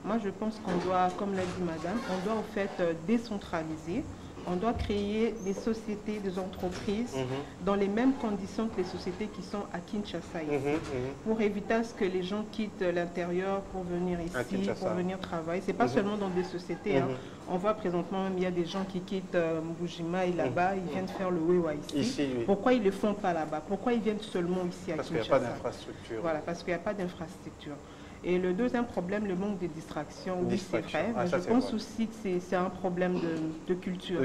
moi je pense qu'on doit, comme l'a dit madame, on doit au fait décentraliser. On doit créer des sociétés, des entreprises dans les mêmes conditions que les sociétés qui sont à Kinshasa ici, pour éviter à ce que les gens quittent l'intérieur pour venir ici, pour venir travailler. Ce n'est pas seulement dans des sociétés. Hein. On voit présentement même, il y a des gens qui quittent Mbujima et là-bas, ils viennent faire le Wewa ici. Pourquoi ils ne le font pas là-bas? Pourquoi ils viennent seulement ici à Kinshasa? Parce qu'il n'y a pas d'infrastructure. Voilà, parce qu'il n'y a pas d'infrastructure. Et le deuxième problème, le manque de distraction, oui c'est vrai, mais je pense aussi que c'est un problème de culture.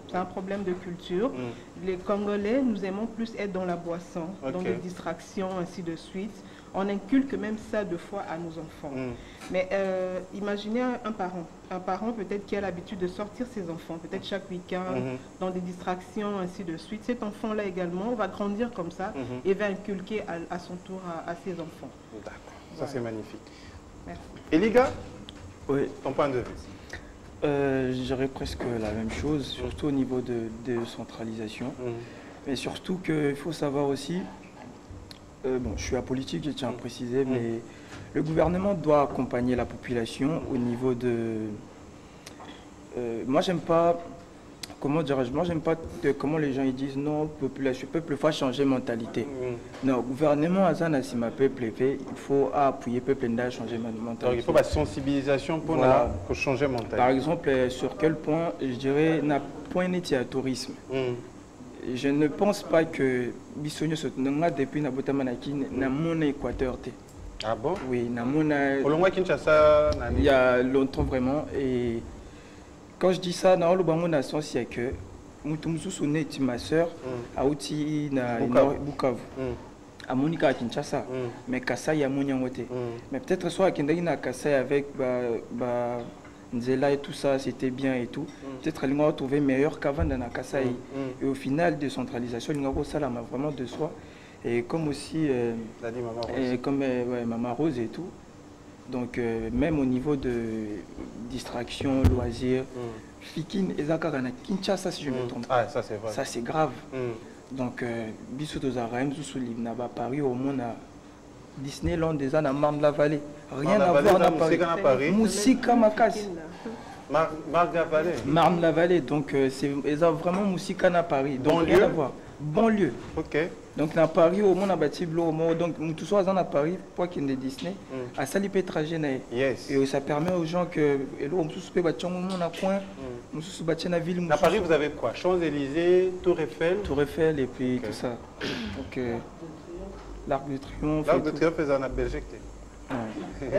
C'est un problème de culture. Les Congolais, nous aimons plus être dans la boisson, dans les distractions, ainsi de suite. On inculque même ça deux fois à nos enfants. Mais imaginez un parent peut-être qui a l'habitude de sortir ses enfants, peut-être chaque week-end, dans des distractions, ainsi de suite. Cet enfant-là également va grandir comme ça et va inculquer à son tour à ses enfants. D'accord. Ça, c'est magnifique. Merci. Eliga, oui. Ton point de vue? Je dirais presque la même chose, surtout au niveau de décentralisation. Mais surtout qu'il faut savoir aussi, bon, je suis apolitique, je tiens à préciser, mais le gouvernement doit accompagner la population au niveau de... moi, j'aime pas... Comment dirais-je? Moi, j'aime pas comment les gens ils disent non, population, peuple, il faut changer mentalité. Non, gouvernement, Azanasima, peuple, il faut appuyer peuple à changer mentalité. Donc, il faut la sensibilisation pour, pour changer mentalité. Par exemple, sur quel point, je dirais, n'a point été à tourisme. Je ne pense pas que Bissonio Sotonga, depuis Nabotamanaki, n'a mon Équateur. Ah bon? Oui, n'a mon. Il y a longtemps vraiment. Et quand je dis ça, dans le sens, c'est que ma soeur a outil na Bukavu. à Monica à Kinshasa, mais Kassai à Mouniangote. Mais peut-être soit à Kendagi à Kassai avec Nzela et tout ça, c'était bien et tout. Peut-être qu'on va trouver meilleur qu'avant dans Kassai. Et au final, décentralisation, il y a vraiment de soi. Et comme aussi, comme Maman Rose et tout. Donc, même au niveau de distraction, loisirs, Fikine et Zakarana Kinshasa, si je me trompe. Ah, ça c'est vrai. Ça c'est grave. Donc, Bissouto Zaraem, Zoussouli, Naba Paris, au monde à Disneyland, des ans à Marne-la-Vallée. Rien à voir dans Paris. Moussika Makas. Marne-la-Vallée. Marne-la-Vallée. Donc, c'est vraiment Moussika à Paris. Donc, rien à voir. Bon lieu. Ok. Donc, dans Paris, au monde à Batiblo, donc, tout soit dans Paris, pour qu'il y ait Disney, à Salipé trajet. Yes. Et ça permet aux gens que, on peut battre un coin, on peut battre la ville. À Paris, vous avez quoi? Champs-Élysées, Tour Eiffel? Tour Eiffel et puis tout ça. Donc, l'Arc de Triomphe. L'Arc de Triomphe est en Belgique.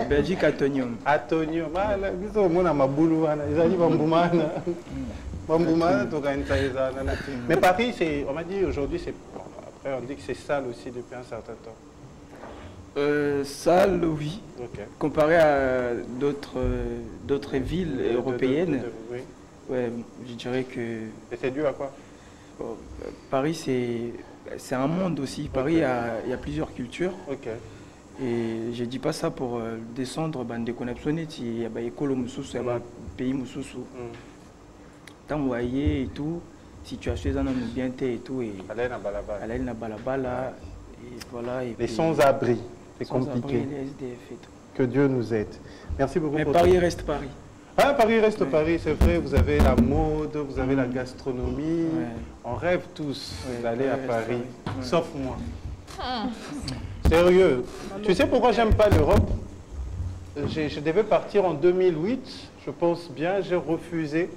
Belgique, Atonium. Atonium. Ah, là, on a ma boulou, ils ont dit Bamboumana. Bamboumana, mais Paris, on m'a dit aujourd'hui, c'est. Après, on dit que c'est sale aussi depuis un certain temps. Sale, oui. Okay. Comparé à d'autres villes européennes, oui. Ouais, je dirais que... Et c'est dû à quoi? Paris, c'est un monde aussi. Paris, il y a plusieurs cultures. Okay. Et je ne dis pas ça pour descendre des connexions. Il y a des écoles, il y a des pays, tant voyez et tout. Situation dans le bien et tout et aller na balabala et voilà et les sans-abri c'est compliqué que Dieu nous aide. Merci beaucoup. Mais Paris reste Paris. Ah, Paris reste Paris, c'est vrai. Vous avez la mode, vous avez la gastronomie. On rêve tous d'aller à Paris, sauf moi. Sérieux. Tu sais pourquoi j'aime pas l'Europe? Je devais partir en 2008, je pense bien, j'ai refusé.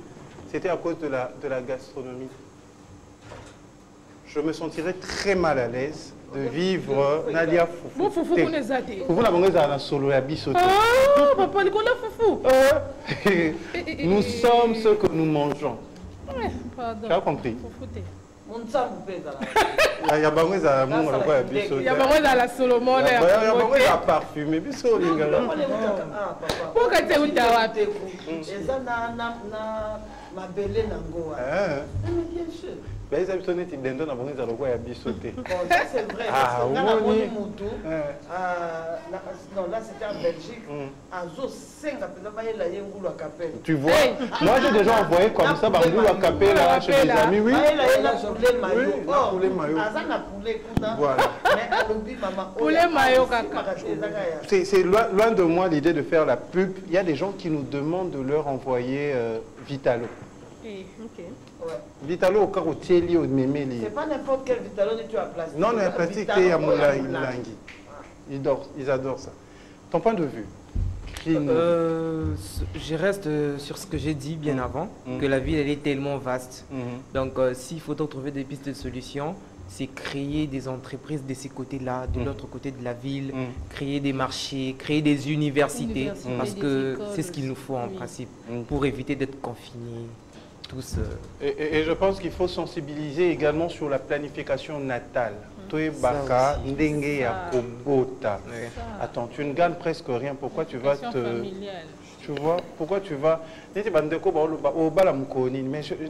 C'était à cause de la gastronomie. Je me sentirais très mal à l'aise de vivre Nadia Foufou. Foufou, vous les avez. Foufou, la bangue à la solo à Bissoté. Ah, papa, Nicolas Foufou. Nous sommes ce que nous mangeons. Pardon. Tu as compris? Il y a bangue à la mongo à Bissoté. Il y a bangue à la Solomon. Il y a bangue à parfumer Bissoté. Pourquoi tu es où tu as été? Ma belle nango. Bien sûr. Mais ils habitent dans Dendo na bonga zaloko ya bisoté. Ça c'est vrai. Ah oui. Non là c'était en Belgique. Azo 5 appelle la yengulu à Capelle. Tu vois, moi j'ai déjà envoyé comme ça bangulu à Capelle chez des amis, oui. La poulet maillot. Oh, poulet maillot. Azana poulet kuna. Voilà. Mais alobi maman. Poulet maillot kaka. C'est loin de moi l'idée de faire la pub. Il y a des gens qui nous demandent de leur envoyer Vitalo. Ok. Ouais. Vitalo au cas où tu es lié au mémé. C'est pas n'importe quel Vitalo que tu as placé. Non, la plastique, il y a Moulangi. Ils adorent ça. Ton point de vue? Je reste sur ce que j'ai dit bien avant, que la ville elle est tellement vaste. Donc s'il faut trouver des pistes de solutions, c'est créer des entreprises de ces côtés-là, de l'autre côté de la ville, créer des marchés, créer des universités, parce que c'est ce qu'il nous faut en principe, pour éviter d'être confinés. Tous, et je pense qu'il faut sensibiliser également sur la planification natale. Baka, ndenge ya kobota. Attends, tu ne gagnes presque rien. Pourquoi tu vas te... Tu vois, pourquoi tu vas... Mais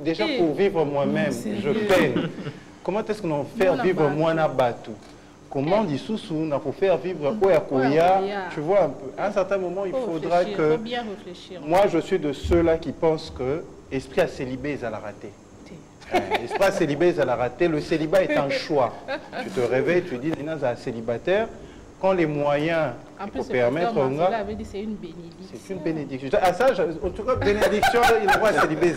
déjà pour vivre moi-même, je peine. Comment est-ce qu'on va faire vivre moi na batu? Comment dit Soussou, pour faire vivre Oyakoya? Tu vois un peu. À un certain moment, il faudra que... Moi, je suis de ceux-là qui pensent que l'esprit à célibé, ils allaient rater. L'esprit à célibé, ils allaient rater. Le célibat est un choix. Tu te réveilles, tu dis, Lina, célibataire. Quand les moyens pour permettre... C'est une bénédiction. C'est une bénédiction. Ah, ça, en tout cas, bénédiction, il voit célibé.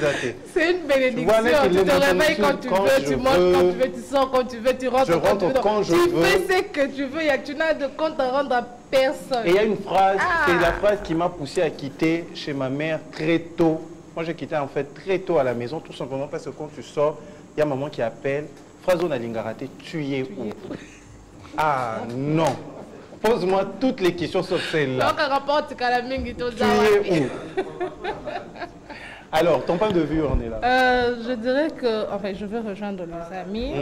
C'est une bénédiction. Tu te réveilles quand tu veux, tu manges quand tu veux, tu sors quand tu veux, tu rentres quand tu veux. Tu fais ce que tu veux, tu n'as de compte à rendre à personne. Et il y a une phrase, c'est la phrase qui m'a poussé à quitter chez ma mère très tôt. Moi, j'ai quitté en fait très tôt à la maison, tout simplement parce que quand tu sors, il y a maman qui appelle. Phrase on a lingarate, tu es où? Ah non. Pose-moi toutes les questions sauf celle-là. Tu es où? Alors, ton point de vue, on est là. Je dirais que, enfin, je veux rejoindre mes amis.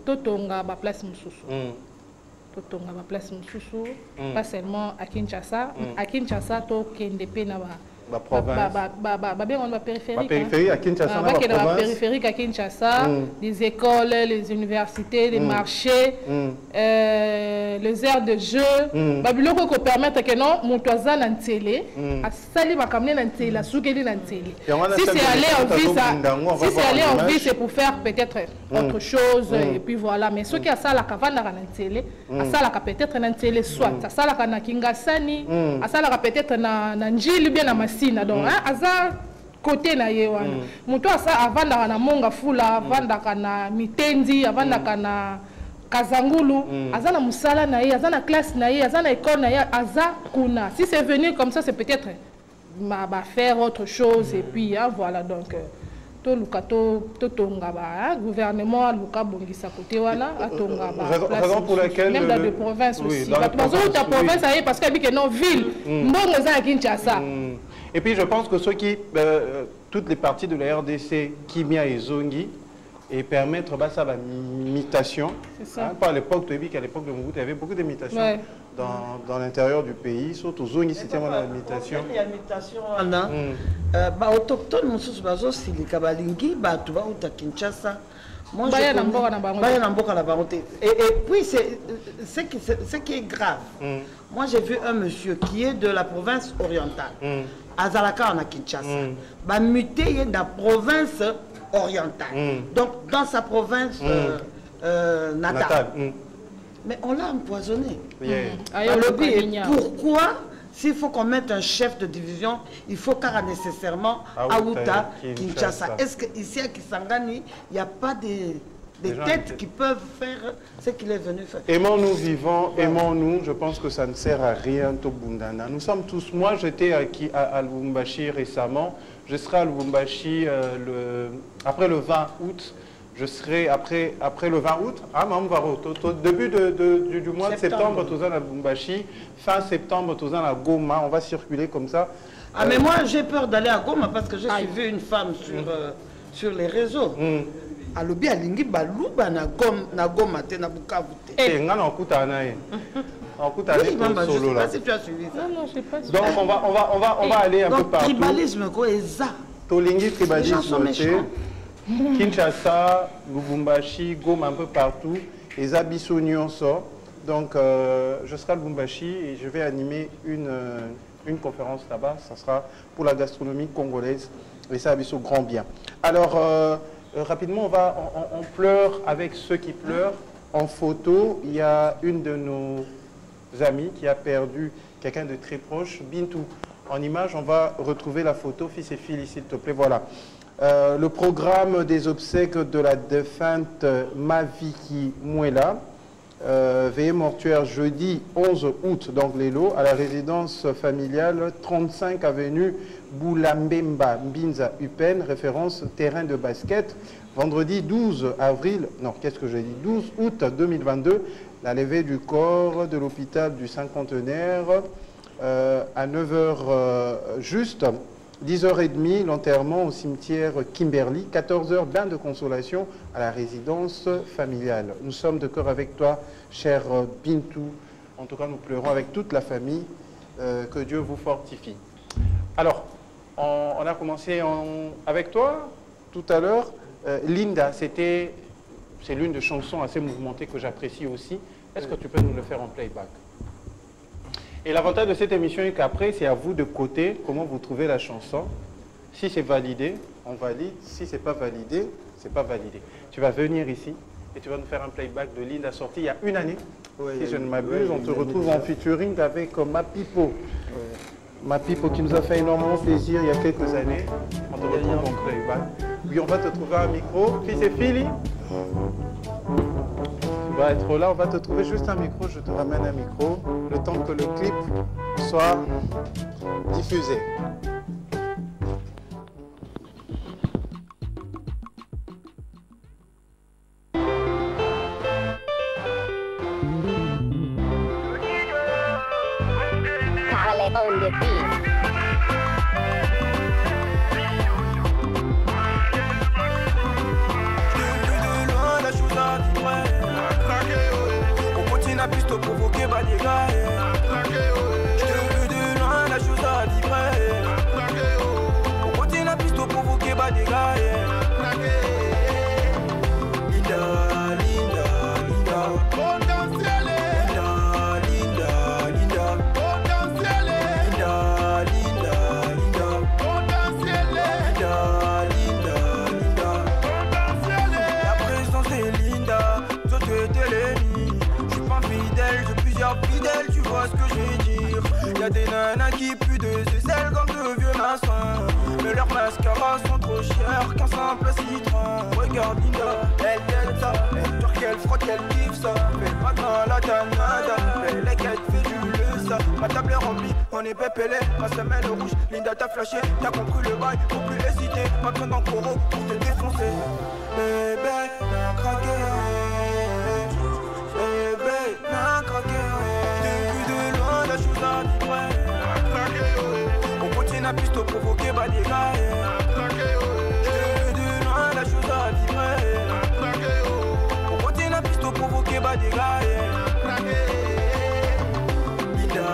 totonga ba place mususu. Totonga ba place mususu, pas seulement à Kinshasa. À Kinshasa to kende pe na ba périphérique à Kinshasa, périphérique à Kinshasa, les écoles, les universités, les marchés, les aires de jeu. Babiloko ko permettre que non montoisa na télé, a sali ba kamne na télé, la soukeli na télé. Si c'est aller en vie ça, si c'est aller en vie c'est pour faire peut-être autre chose et puis voilà, mais ceux qui a ça la kavanda na télé, a ça la peut-être na télé soit, ça la na Kingasani, a ça la peut-être na njili bien na donc aza côté na yewana muto asa avanda na monga fula avanda kana mitendi avanda kana kazangulu aza na musala na ye aza na classe na ye aza na école na ye aza kuna si c'est venu comme ça c'est peut-être va faire autre chose et puis voilà donc to lukato to tonga ba gouvernement luka bongisa côté wana atonga ba raison pour laquelle même dans des provinces aussi la province aye parce que que non ville ndongo za Kinshasa. Et puis je pense que ceux qui, toutes les parties de la RDC, Kimia et Zongi, et permettre ça la mutation. C'est ça. Hein, pas à l'époque de Ebi, qu'à l'époque de Mobutu, il y avait beaucoup de mutations dans l'intérieur du pays. Surtout Zongi, c'était vraiment la mutation. Il y a mutation, Anna. Autochtone, Moussous Bazo, si les Kabalingi, tu vas où tu as Kinshasa. Moi, et puis, ce qui est grave, moi j'ai vu un monsieur qui est de la province orientale, Azalaka en Kinshasa, muté dans la province orientale, donc dans sa province natale. Mais on l'a empoisonné. Pourquoi? S'il faut qu'on mette un chef de division, il faut car nécessairement Aouta, Kinshasa. Est-ce qu'ici à Kisangani, il n'y a pas des têtes qui peuvent faire ce qu'il est venu faire? Aimons-nous vivants, aimons-nous. Je pense que ça ne sert à rien, Tobundana. Nous sommes tous... Moi, j'étais à Lubumbashi récemment. Je serai à Lubumbashi après le 20 août. Je serai après le 20 août, début du mois de septembre, tous à Lubumbashi, fin septembre, tous à Goma, on va circuler comme ça. Ah mais moi j'ai peur d'aller à Goma parce que j'ai suivi une femme sur les réseaux. À l'obi à Lingi Balouba na Goma te na Bukavu te. Eh ngana okuta nae. Okuta nae solo là. Je sais pas si tu as suivi ça. Non, je sais pas. Donc on va aller un peu partout. Tribalisme quoi eza. Tolingi tribalisme. Kinshasa, Lubumbashi, Goma, un peu partout. Les Abissonions sortent. Donc, je serai à Lubumbashi et je vais animer une conférence là-bas. Ça sera pour la gastronomie congolaise. Et ça, Abisso, grand bien. Alors, rapidement, on pleure avec ceux qui pleurent. En photo, il y a une de nos amies qui a perdu quelqu'un de très proche, Bintou. En image, on va retrouver la photo. Fils et filles, s'il te plaît, voilà. Le programme des obsèques de la défunte Maviki Mouela, veillée mortuaire jeudi 11 août, donc Lélo, à la résidence familiale 35 avenue Boulambemba, Mbinza, Upen, référence terrain de basket. Vendredi 12 avril, non, qu'est-ce que j'ai dit, 12 août 2022, la levée du corps de l'hôpital du Cinquantenaire à 9h juste. 10h30, l'enterrement au cimetière Kimberley. 14h, bain de consolation à la résidence familiale. Nous sommes de cœur avec toi, cher Bintou. En tout cas, nous pleurons avec toute la famille. Que Dieu vous fortifie. Alors, on a commencé avec toi tout à l'heure. Linda, c'est l'une des chansons assez mouvementées que j'apprécie aussi. Est-ce que tu peux nous le faire en playback? Et l'avantage de cette émission est qu'après, c'est à vous de coter comment vous trouvez la chanson. Si c'est validé, on valide. Si ce n'est pas validé, ce n'est pas validé. Tu vas venir ici et tu vas nous faire un playback de Linda sorti il y a une année. Si je ne m'abuse, on te retrouve en featuring avec Mapipo. Mapipo qui nous a fait énormément plaisir il y a quelques années. On te retrouve en playback. Puis on va te trouver un micro. Fils et Philly. Tu vas être là, on va te trouver juste un micro, je te ramène un micro, le temps que le clip soit diffusé. La chose pas des gars. Je te veux de loin, la chose à vibrer. On continue la piste pour provoquer pas des gars. Linda, Linda, Linda. Potentiel. Linda, Linda, Linda. Potentiel. Linda, Linda, Linda. Potentiel. Linda, Linda, Linda. Potentiel. La présence de Linda, toi tu étais l'ennemi. Je suis pas fidèle, j'ai plusieurs fidèles, tu vois ce que je veux dire. Y'a des nanas qui puent de celles comme de vieux maçons. Mais leurs mascaras sont trop chers qu'un simple citron. Regarde Linda, elle aime ça. Elle dure qu'elle frotte, qu'elle kiffe ça. Fais pas dans la tanada. Elle est qu'elle fait du le ça. Ma table est remplie, on est pépélé. Ma semelle rouge, Linda t'a flashé. T'as compris le bail, faut plus hésiter. Pas besoin d'en coro pour te défoncer. Bébé, n'a craqué. Bébé, n'a craqué. Depuis de loin, la chose a vibré. On continue la piste provoquer bah des gars. De loin la chose a vibré. On continue la piste provoquer bah des gars. Linda,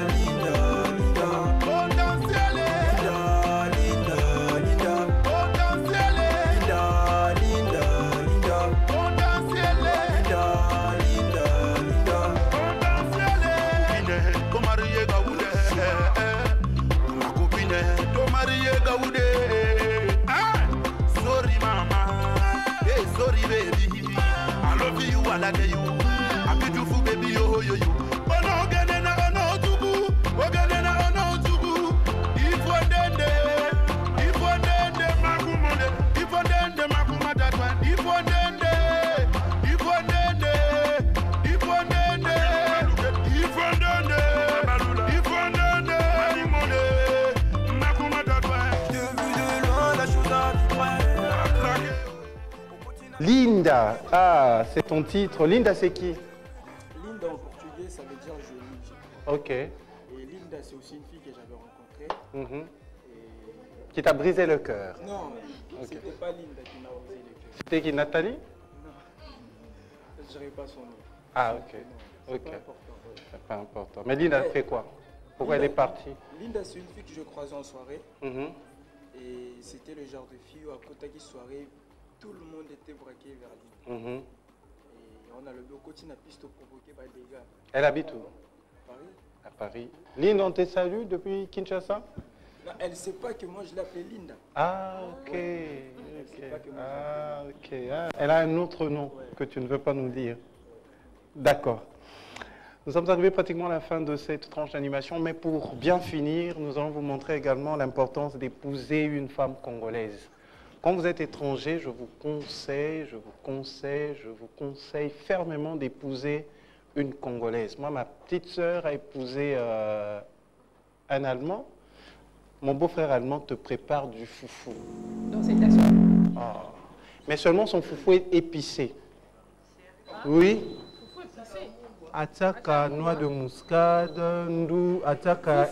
Linda, Linda. Potentiel. Linda, Linda, Linda. Potentiel. Linda, Linda, Linda. Potentiel. Linda, Linda, Linda. Potentiel. Comme Marie Gaoudé. Marie Gaoudé, sorry mama, hey sorry baby, I love you, I like you, I'm beautiful baby, yo yo yo. Ono genena ono tubu, ogenena ono tubu. Ifondende makumode, ifondende makumatatwa, ifondende. Linda, ah, c'est ton titre. Linda, c'est qui? Linda en portugais, ça veut dire jolie, je crois. Ok. Et Linda, c'est aussi une fille que j'avais rencontrée. Qui t'a brisé le cœur? Non, c'était pas Linda qui m'a brisé le cœur. C'était qui, Nathalie? Non, je ne dirais pas son nom. Ah, ok. C'est ok. pas important. C'est pas important. Mais Linda a fait quoi? Pourquoi elle est partie? Linda, c'est une fille que je croisais en soirée. Et c'était le genre de fille où à côté de soirée, tout le monde était braqué vers lui. Et on a le continue à piste provoqué par des gars. Elle habite où? Paris. À Paris. Linda, on te salue depuis Kinshasa? Non, elle ne sait pas que moi je l'appelais Linda. Ah, ok. Ouais. Ah, ok. Ah, elle a un autre nom que tu ne veux pas nous dire. D'accord. Nous sommes arrivés pratiquement à la fin de cette tranche d'animation, mais pour bien finir, nous allons vous montrer également l'importance d'épouser une femme congolaise. Quand vous êtes étranger, je vous conseille fermement d'épouser une Congolaise. Moi, ma petite sœur a épousé un Allemand. Mon beau-frère allemand te prépare du foufou. Donc c'est national. Ah. Mais seulement son foufou est épicé. Oui. Foufou épicé. Ataka, noix de muscade, ndou, ataka.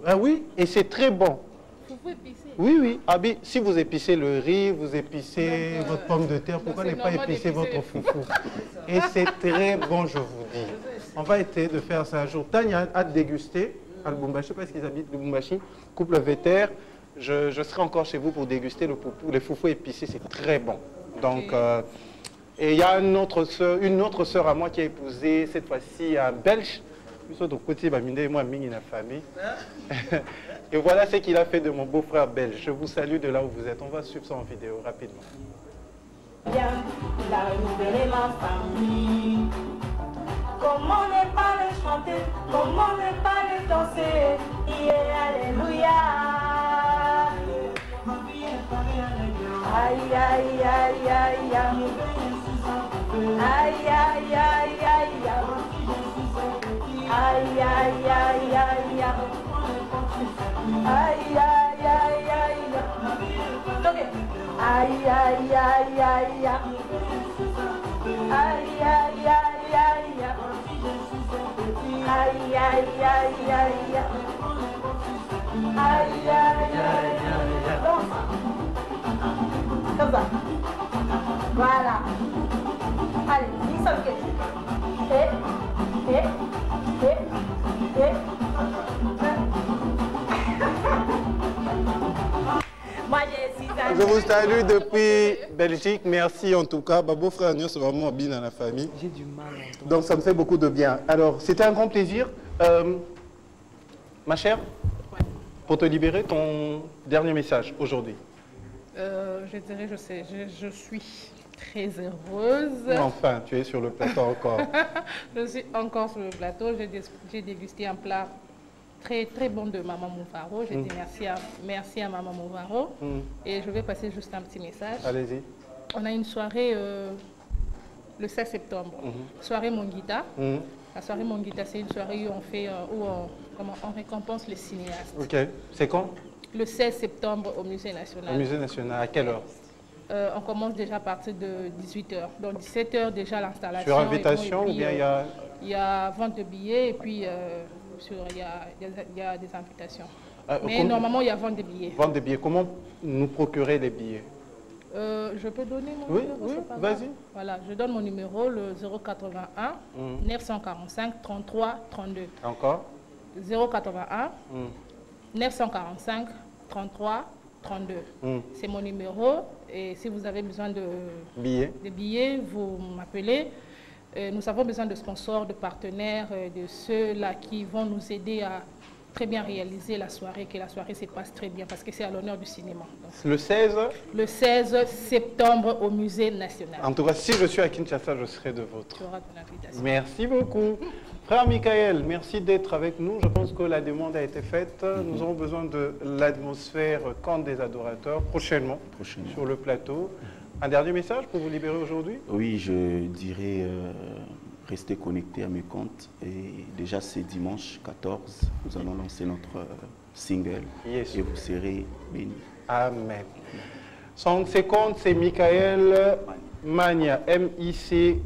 Ah oui, et c'est très bon. Foufou épicé. Oui, oui. Ah, bien, si vous épicez le riz, vous épicez votre pomme de terre, pourquoi ne pas épicer votre foufou? Et c'est très bon, je vous dis. On va essayer de faire ça un jour. Tania a dégusté à Lubumbashi, je ne sais pas s'ils habitent Lubumbashi, couple vétère. Je serai encore chez vous pour déguster le foufou. Les foufous épicés, c'est très bon. Donc, et il y a une autre sœur à moi qui a épousé cette fois-ci un Belge. De côté, moi, la famille. Et voilà ce qu'il a fait de mon beau-frère belge. Je vous salue de là où vous êtes. On va suivre ça en vidéo rapidement. Bien, il a rénové ma famille. Comment ne pas le chanter, comment ne pas le danser? Yeah, alléluia. Aïe, aïe, aïe, aïe, aïe. Aïe, aïe, aïe, aïe, aïe. Aïe, aïe, aïe, aïe, aïe. Aïe, aïe, aïe, aïe. Aïe, aïe, aïe, aïe. Aïe, aïe, aïe, aïe. Aïe, aïe, aïe, aïe. Aïe, aïe, aïe. Comme ça. Voilà. Allez, dis ça que tu fais. Et Je vous salue depuis Belgique. Merci en tout cas. Beau frère Agnos, c'est vraiment bien dans la famille. J'ai du mal à entendre. Donc ça me fait beaucoup de bien. Alors, c'était un grand plaisir. Ma chère, pour te libérer, ton dernier message aujourd'hui. Je dirais, je suis très heureuse. Enfin, tu es sur le plateau encore. Je suis encore sur le plateau. J'ai dégusté un plat très, très bon de Maman Mouvaro. J'ai dit merci à Maman Mouvaro. Et je vais passer juste un petit message. Allez-y. On a une soirée le 16 septembre. Soirée Mongita. La soirée Mongita, c'est une soirée où on fait, on récompense les cinéastes. Ok. C'est quand? Le 16 septembre au Musée National. Au Musée National, à quelle heure? On commence déjà à partir de 18h. Donc 17h déjà l'installation. Sur invitation ou bien il y a... Il y a vente de billets et puis il y a des invitations. Mais normalement, il y a vente de billets. Vente de billets. Comment nous procurer les billets? Je peux donner mon numéro? Oui, vas-y. Voilà, je donne mon numéro, le 081 945 33 32. Encore? 081 945 33 32. C'est mon numéro et si vous avez besoin de billets, vous m'appelez. Nous avons besoin de sponsors, de partenaires, de ceux-là qui vont nous aider à très bien réaliser la soirée, que la soirée se passe très bien parce que c'est à l'honneur du cinéma. Donc, le 16? Le 16 septembre au Musée National. En tout cas, si je suis à Kinshasa, je serai de vôtre. Tu auras ton invitation. Merci beaucoup. Frère Michael, merci d'être avec nous. Je pense que la demande a été faite. Nous aurons besoin de l'atmosphère Camp des Adorateurs prochainement. Sur le plateau. Un dernier message pour vous libérer aujourd'hui? Oui, je dirais rester connecté à mes comptes. Et déjà, c'est dimanche 14, nous allons lancer notre single. Yes. Et vous serez bénis. Amen. Son compte, c'est Michael Manya, M-I-C-H-A-E-L,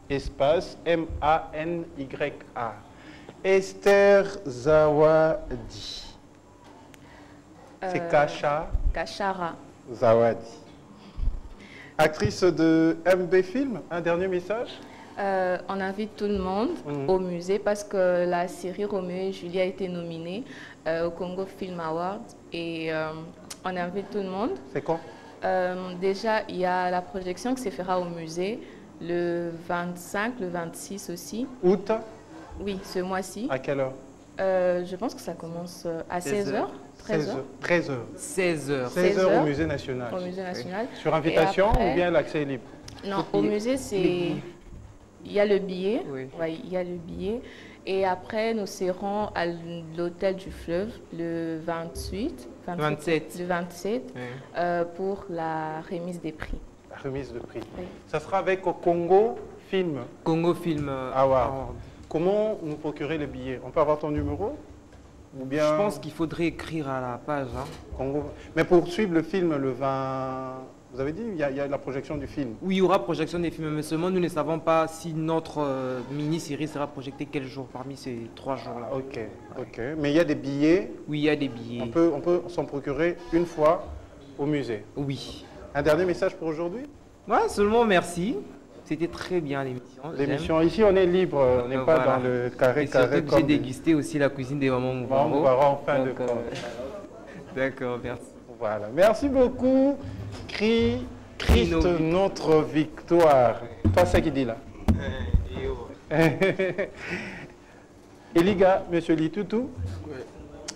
espace M-A-N-Y-A. Esther Zawadi. C'est Kachara. Zawadi. Actrice de MB Film, un dernier message? On invite tout le monde au musée parce que la série Roméo et Julie a été nominée au Congo Film Award et on invite tout le monde. C'est quand? Déjà, il y a la projection qui se fera au musée le 25, le 26 aussi. Août? Oui, ce mois-ci. À quelle heure? Je pense que ça commence à 16h. 13h. 16h. 16h au Musée National. Au Musée National. Oui. Sur invitation ou bien l'accès est libre? Non, au musée, c'est... Il y a le billet. Oui. Ouais, il y a le billet. Et après, nous serons à l'hôtel du Fleuve le 27 pour la remise des prix. La remise de prix. Oui. Ça sera avec Congo Film. Congo Film Award. Comment nous procurer les billets? On peut avoir ton numéro? Ou bien... Je pense qu'il faudrait écrire à la page. Congo. Mais pour suivre le film le 20... Vous avez dit, il y a la projection du film? Oui, il y aura projection des films, mais seulement nous ne savons pas si notre mini-série sera projetée quel jour parmi ces 3 jours-là. Ok, ok. Mais il y a des billets? Oui, il y a des billets. On peut s'en procurer une fois au musée? Oui. Un dernier message pour aujourd'hui? Ouais, seulement merci. C'était très bien l'émission. L'émission, ici on est libre, on n'est pas dans le carré. J'ai dégusté aussi la cuisine des mamans Mouvaro. Maman Mouvaro en fin de compte. D'accord, merci. Voilà, merci beaucoup. Christ, notre victoire. Toi, c'est qui dit là? Eliga, monsieur Litoutou,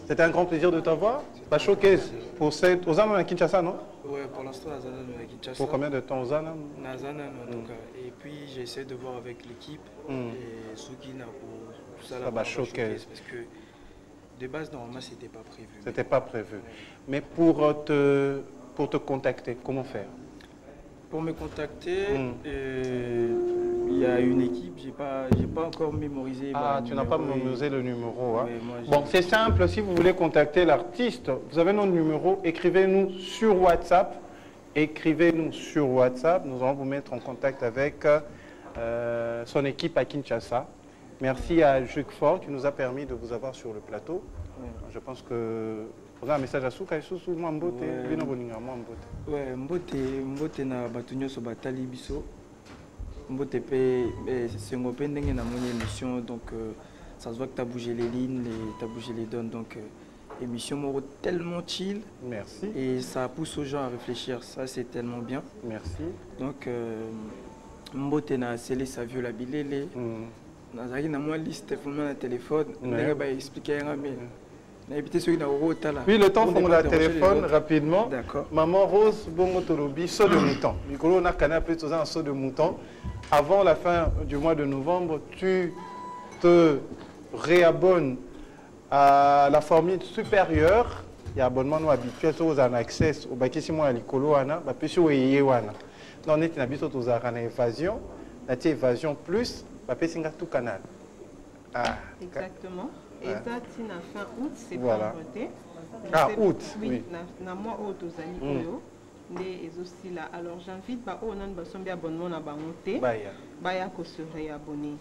c'était un grand plaisir de t'avoir. Pas choqué pour cette... Aux à Kinshasa, non? Oui, pour l'instant, à Kinshasa. Pour combien de temps aux Anam? En tout cas. Et puis, j'essaie de voir avec l'équipe et ceux qui n'ont pour tout ça. Ça va choquer. Parce que de base, normalement, ce n'était pas prévu. C'était pas prévu. Mais pour te contacter, comment faire? Pour me contacter, il y a une équipe, j'ai pas encore mémorisé. Ah, tu n'as pas mémorisé le numéro. Hein? Bon, c'est simple, si vous voulez contacter l'artiste, vous avez notre numéro, écrivez-nous sur WhatsApp. Écrivez-nous sur WhatsApp, nous allons vous mettre en contact avec son équipe à Kinshasa. Merci à Juc Fort qui nous a permis de vous avoir sur le plateau. Je pense que... Vous avez un message à Souka et Soussou, moi Mbote, Bino Boninga, moi Mbote. Ouais, Mbote na batunyo so batali biso. Mbote c'est un pending na mon émission, donc ça se voit que tu as bougé les lignes, tu as bougé les donnes, donc émission Moro tellement chill. Merci. Et ça pousse aux gens à réfléchir. Ça, c'est tellement bien. Merci. Donc, Mbote na scellé sa viola bilele. Nazaki na moi liste pour mon téléphone. On va expliquer un peu. Oui, le temps pour la téléphone rapidement. D'accord. Maman Rose Bongo Tolobi, saut de mouton. Nicolo, on a canapé tout ça en saut de mouton. Avant la fin du mois de novembre, tu te réabonnes à la formule supérieure. Il y a abonnement nous habituel aux en accès au bakisi moi à l'icolo ana, ba pesi o yewana. Non, on est habitué aux en évasion, la évasion plus, ba pesi nga tout canal. Ah. Exactement. Et ça, c'est la fin août, c'est voilà. Pas voté. Ah, août, oui. Dans mois août, aux années et aussi là. Alors j'invite on a abonnement à Bamonté. Baya qu'on se réabonner.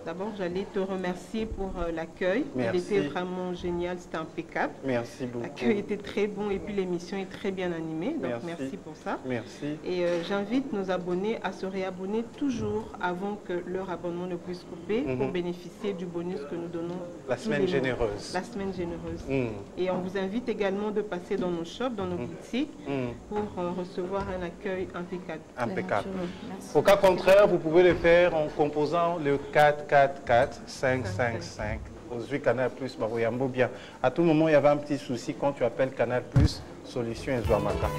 D'abord, j'allais te remercier pour l'accueil. Il était vraiment génial, c'était impeccable. Merci beaucoup. L'accueil était très bon et puis l'émission est très bien animée. Donc merci pour ça. Merci. Et j'invite nos abonnés à se réabonner toujours avant que leur abonnement ne puisse couper pour bénéficier du bonus que nous donnons. La semaine généreuse. La semaine généreuse. Et on vous invite également de passer dans nos shops, dans nos boutiques pour recevoir un accueil impeccable. Impeccable. Au cas contraire, vous pouvez le faire en composant le 444-555. Aujourd'hui, Canal Plus, Baroyambo bien. À tout moment, il y avait un petit souci quand tu appelles Canal Plus, solution Ezouamaka.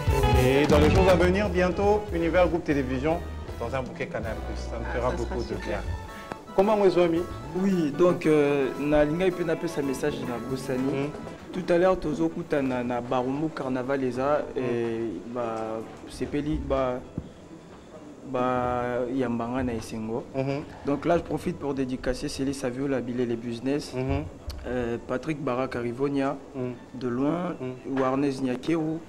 Et dans les jours à venir, bientôt, Univers Groupe Télévision dans un bouquet Canal Plus. Ça nous fera beaucoup de bien. Comment vous avez mis? Oui, donc, Nalinga peut appeler sa message dans Bossani. Tout à l'heure, Tozo Kuta na Barumu Carnaval et c'est peli Yambanga na Esengo. Donc là, je profite pour dédicacer Célie Savio, la Billet les Business, Patrick Barak Arivonia, de loin, Warnes Nyakero,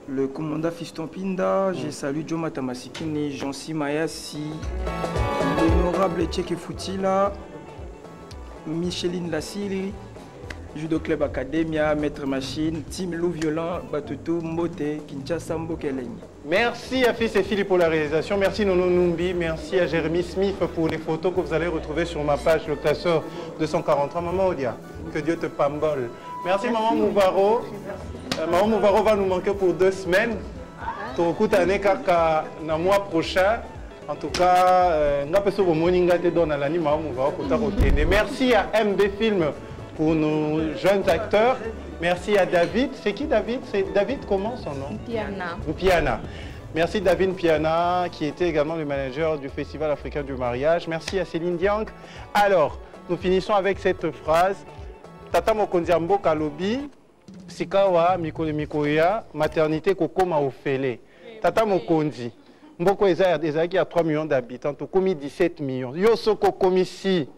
le commandant Fiston Pinda, j'ai salué Joe Matamasikini, Jean-Si Mayassi, l'honorable Tchèque Foutila, Micheline Lassili, Judo Club Academia, Maître Machine, Team Loup Violent, Batutu, Mbote, Kinshasa, Mbokeleng. Merci à Fils et Philippe pour la réalisation. Merci Nono Numbi. Merci à Jérémy Smith pour les photos que vous allez retrouver sur ma page, le classeur 243. Maman Odia, que Dieu te pambole. Merci Maman Mouvaro. Maman Mouvaro va nous manquer pour 2 semaines. Tokutane kaka na mois prochain. En tout cas, merci à MB Film pour nos jeunes acteurs. Merci à David. C'est qui David? C'est David, comment son nom? Piana. Piana. Merci David Piana, qui était également le manager du Festival africain du mariage. Merci à Céline Diang. Alors, nous finissons avec cette phrase. Tata Mokondiambo Kalobi, Sikawa Mikole Mikoya, maternité Kokoma Ofele. Tata Mokondi. Mboko Ezaki a 3 millions d'habitants, Tokomi 17 millions. Yosoko Komisi,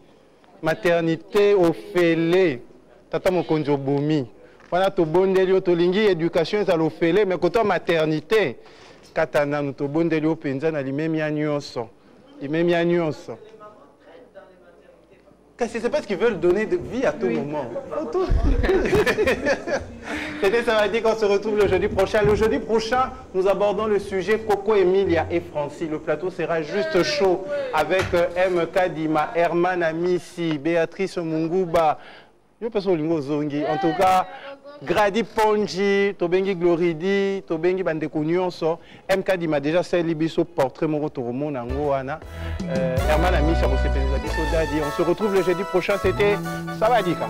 maternité Ofele. Tata Mokondi Obomi. Voilà, to bondelio to lingi éducation ça l'ofele mais côté maternité katana nous to bondelio penza na limemia nyonso limemia nyonso. C'est parce qu'ils veulent donner de vie à tout moment. C'était ça va dire qu'on se retrouve le jeudi prochain. Le jeudi prochain, nous abordons le sujet Coco Emilia et Francie. Le plateau sera juste chaud avec MK Dima, Herman Amissi, Béatrice Munguba. En tout cas, Grady Ponji, Tobengi Gloridi, Tobengi Bandeko Nyonso, MK Dima déjà c'est Libiso portrait Morotoromo Nangoana, Herman Amissi, on se retrouve le jeudi prochain, c'était Savadika.